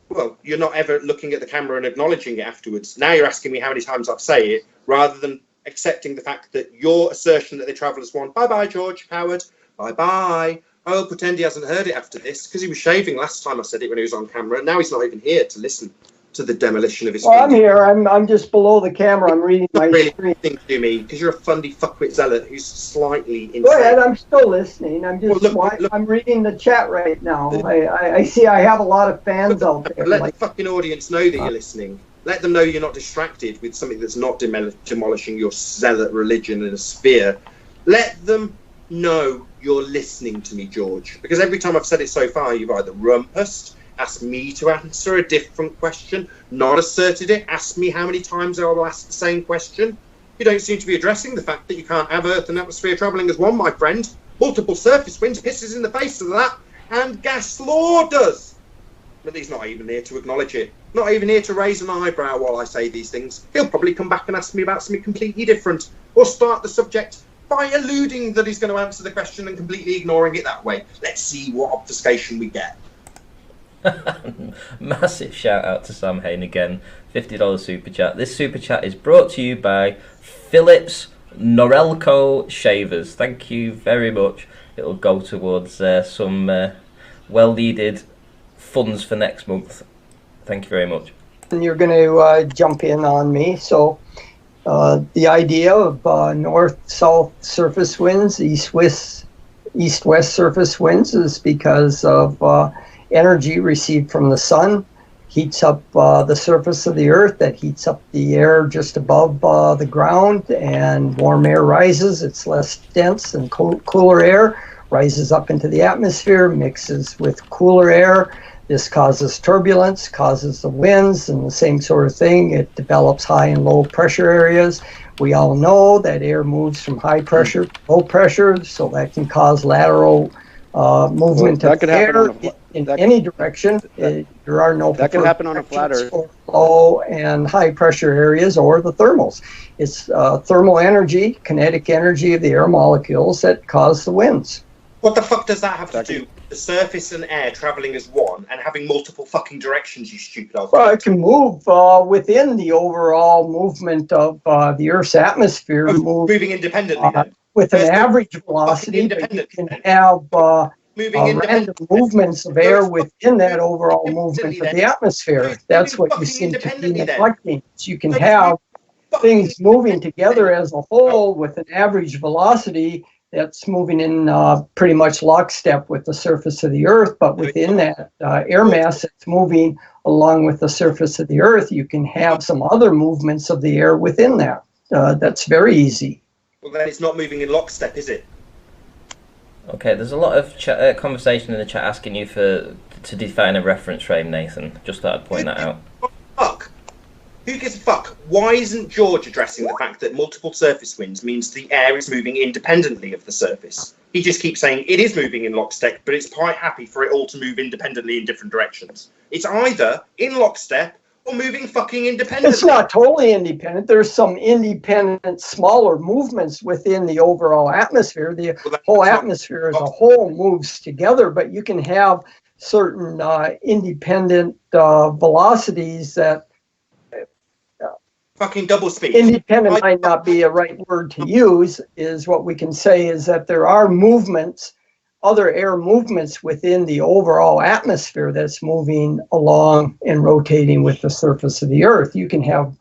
Speaker 3: Well, you're not ever looking at the camera and acknowledging it afterwards. Now you're asking me how many times I've said it, rather than accepting the fact that your assertion that they travel as one. Bye-bye, George Howard. Bye-bye. I'll pretend he hasn't heard it after this, because he was shaving last time I said it when he was on camera, and now he's not even here to listen to the demolition of his
Speaker 4: Well, I'm here. I'm just below the camera. I'm reading my screen.
Speaker 3: Think to me, because you're a fundy fuckwit zealot who's slightly insane.
Speaker 4: Go ahead. I'm still listening. I'm just look. I'm reading the chat right now. I see. I have a lot of fans out there.
Speaker 3: Let the fucking audience know that you're listening. Let them know you're not distracted with something that's not demolishing your zealot religion in a sphere. Let them know you're listening to me, George. Because every time I've said it so far, you've either rumpused, asked me to answer a different question, not asserted it, asked me how many times I will ask the same question. You don't seem to be addressing the fact that you can't have Earth and atmosphere travelling as one, my friend. Multiple surface winds pisses in the face of that, and gas law does. But he's not even here to acknowledge it. Not even here to raise an eyebrow while I say these things. He'll probably come back and ask me about something completely different, or start the subject by alluding that he's going to answer the question and completely ignoring it that way. Let's see what obfuscation we get.
Speaker 2: Massive shout out to Sam Hain again, $50 super chat. This super chat is brought to you by Philips Norelco Shavers. Thank you very much. It'll go towards some well needed funds for next month. Thank you very much.
Speaker 4: And you're going to jump in on me. So the idea of north-south surface winds, east-west surface winds is because of energy received from the sun heats up the surface of the earth. That heats up the air just above the ground, and warm air rises. It's less dense, and cooler air rises up into the atmosphere, mixes with cooler air. This causes turbulence, causes the winds, and the same sort of thing. It develops high and low pressure areas. We all know that air moves from high pressure to low pressure, so that can cause lateral movement of air in any direction. There are no
Speaker 6: that can happen on a flat earth.
Speaker 4: Low and high pressure areas, or the thermals. It's thermal energy, kinetic energy of the air molecules that cause the winds.
Speaker 3: What the fuck does that have to do with the surface and air travelling as one and having multiple fucking directions, you stupid old
Speaker 4: Well, it can move within the overall movement of the Earth's atmosphere.
Speaker 3: Moving independently then.
Speaker 4: With an average velocity, but you can have random movements of air within that overall movement of the atmosphere. That's what you seem to be neglecting. You can have things moving together as a whole with an average velocity that's moving in pretty much lockstep with the surface of the Earth, but within that air mass that's moving along with the surface of the Earth, you can have some other movements of the air within that. That's very easy.
Speaker 3: Well, then it's not moving in lockstep, is it?
Speaker 2: Okay, there's a lot of conversation in the chat asking you to define a reference frame, Nathan. Just thought I'd point that out.
Speaker 3: Fuck. Who gives a fuck? Why isn't George addressing the fact that multiple surface winds means the air is moving independently of the surface? He just keeps saying it is moving in lockstep, but it's quite happy for it all to move independently in different directions. It's either in lockstep or moving fucking independently.
Speaker 4: It's not totally independent. There's some independent, smaller movements within the overall atmosphere. The whole atmosphere as a whole moves together, but you can have certain independent velocities that
Speaker 3: fucking double speed.
Speaker 4: Independent might not be a right word to use. Is what we can say is that there are movements, other air movements within the overall atmosphere that's moving along and rotating with the surface of the Earth. You can have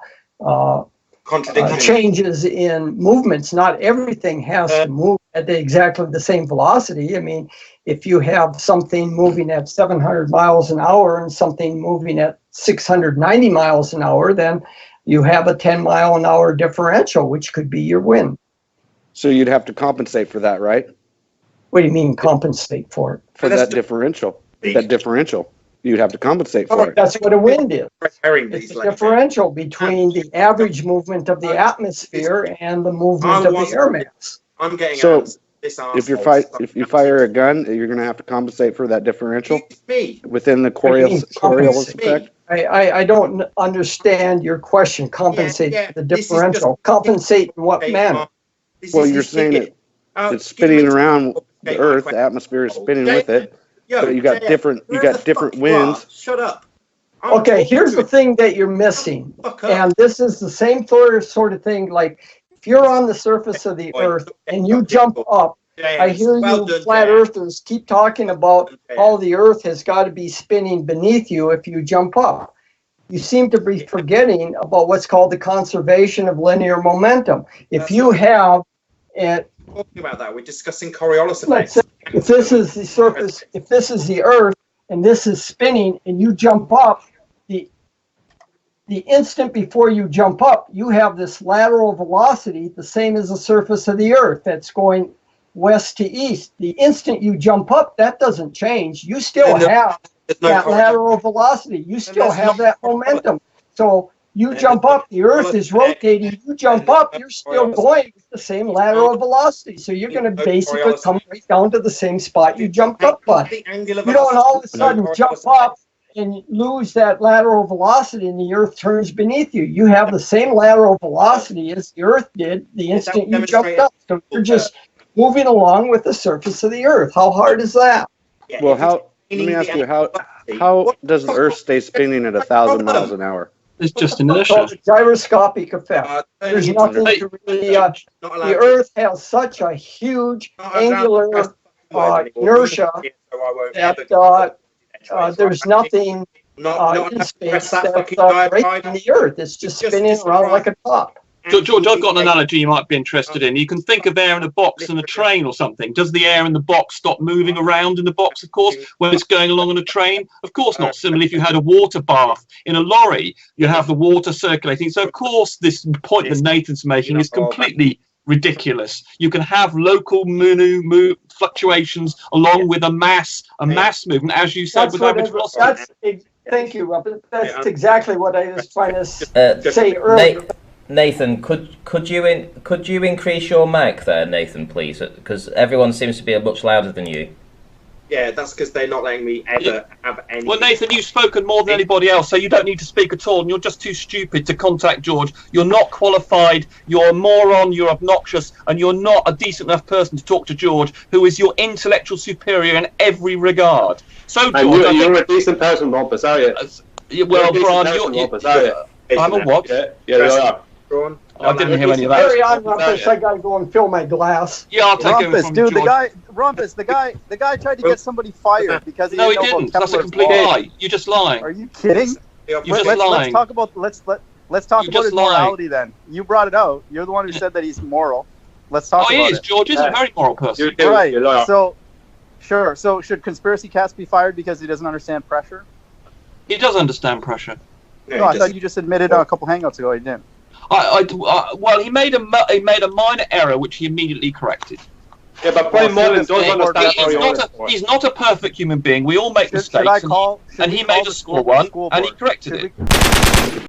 Speaker 4: changes in movements. Not everything has to move at exactly the same velocity. I mean, if you have something moving at 700 miles an hour and something moving at 690 miles an hour, then you have a 10-mile-an-hour differential, which could be your wind.
Speaker 6: So you'd have to compensate for that, right?
Speaker 4: What do you mean compensate for it?
Speaker 6: For that differential. That differential. You'd have to compensate for it.
Speaker 4: That's what a wind is. It's a differential between the average movement of the atmosphere and the movement of the air mass.
Speaker 3: I'm getting
Speaker 6: so if you fire a gun, you're going to have to compensate for that differential within the Coriolis effect.
Speaker 4: I don't understand your question. Compensate
Speaker 3: Yeah,
Speaker 4: for the
Speaker 3: this is
Speaker 4: differential.
Speaker 3: just-
Speaker 4: Compensate in what
Speaker 3: Okay,
Speaker 4: manner?
Speaker 6: Well, you're saying it's spinning around the Earth. The atmosphere is spinning with it. But you got different winds.
Speaker 3: Shut up.
Speaker 4: Okay, here's the thing that you're missing. And this is the same sort of thing, like if you're on the surface of the Earth and you jump up, I hear you flat earthers keep talking about how the Earth has got to be spinning beneath you if you jump up. You seem to be forgetting about what's called the conservation of linear momentum. If you have it,
Speaker 3: talking about that, we're discussing Coriolis
Speaker 4: let's
Speaker 3: effects.
Speaker 4: say if this is the surface, if this is the Earth and this is spinning and you jump up, the instant before you jump up, you have this lateral velocity, the same as the surface of the Earth, that's going west to east. The instant you jump up, that doesn't change. You still have that lateral velocity. You still have that momentum. So you jump up, the Earth is rotating. You jump up, you're still going with the same lateral velocity. So you're going to basically come right down to the same spot you jumped up by. You don't all of a sudden jump up and lose that lateral velocity and the Earth turns beneath you. You have the same lateral velocity as the Earth did the instant you jumped up. So you're just moving along with the surface of the Earth. How hard is that?
Speaker 6: Well, let me ask you, how does the Earth stay spinning at 1,000 miles an hour?
Speaker 7: It's just
Speaker 4: It's called
Speaker 7: inertia.
Speaker 4: the gyroscopic effect. There's nothing to really. The Earth has such a huge angular inertia that there's nothing in space that's breaking the Earth. It's just spinning around like a top.
Speaker 7: George, I've got an analogy you might be interested in. You can think of air in a box and a train or something. Does the air in the box stop moving around in the box, of course, when it's going along on a train? Of course not. Similarly, if you had a water bath in a lorry, you have the water circulating. So, of course, this point that Nathan's making is completely ridiculous. You can have local fluctuations along with a mass movement, as you said, with average velocity.
Speaker 4: Thank you, Robert. That's exactly what I was trying to say earlier.
Speaker 2: Nathan, could you increase your mic there, Nathan, please? Because everyone seems to be much louder than you.
Speaker 3: Yeah, that's because they're not letting me ever have any.
Speaker 7: Well, Nathan, you've spoken more than anybody else, so you don't need to speak at all, and you're just too stupid to contact George. You're not qualified, you're a moron, you're obnoxious, and you're not a decent enough person to talk to George, who is your intellectual superior in every regard. So, George,
Speaker 5: you're a decent person, Rumpus, are you?
Speaker 7: Well, Brian, I'm a what?
Speaker 5: Yeah, you are.
Speaker 7: I didn't hear any of that.
Speaker 4: Carry on, Rumpus. I gotta go and fill my glass.
Speaker 7: Yeah, I'll take it from
Speaker 8: dude,
Speaker 7: George.
Speaker 8: the guy tried to get somebody fired because he
Speaker 7: No,
Speaker 8: didn't
Speaker 7: he
Speaker 8: know
Speaker 7: didn't.
Speaker 8: about
Speaker 7: That's a
Speaker 8: Kepler's
Speaker 7: complete
Speaker 8: law.
Speaker 7: lie. You're just lying.
Speaker 8: Are you kidding?
Speaker 7: You're just lying.
Speaker 8: Let's talk about
Speaker 7: You're
Speaker 8: his
Speaker 7: just
Speaker 8: morality then. You brought it out. You're the one who said that he's moral. Let's talk
Speaker 7: Oh,
Speaker 8: about
Speaker 7: he is.
Speaker 8: it.
Speaker 7: George is a very moral person.
Speaker 8: Right. So, sure. So, should Conspiracy Cast be fired because he doesn't understand pressure?
Speaker 7: He does understand pressure.
Speaker 8: No, I thought you just admitted a couple hangouts ago he didn't.
Speaker 7: Well, he made a minor error which he immediately corrected.
Speaker 5: Yeah, but Brian Mullen does understand.
Speaker 7: He's not a perfect human being. We all make mistakes, and he made a small one, and he corrected it.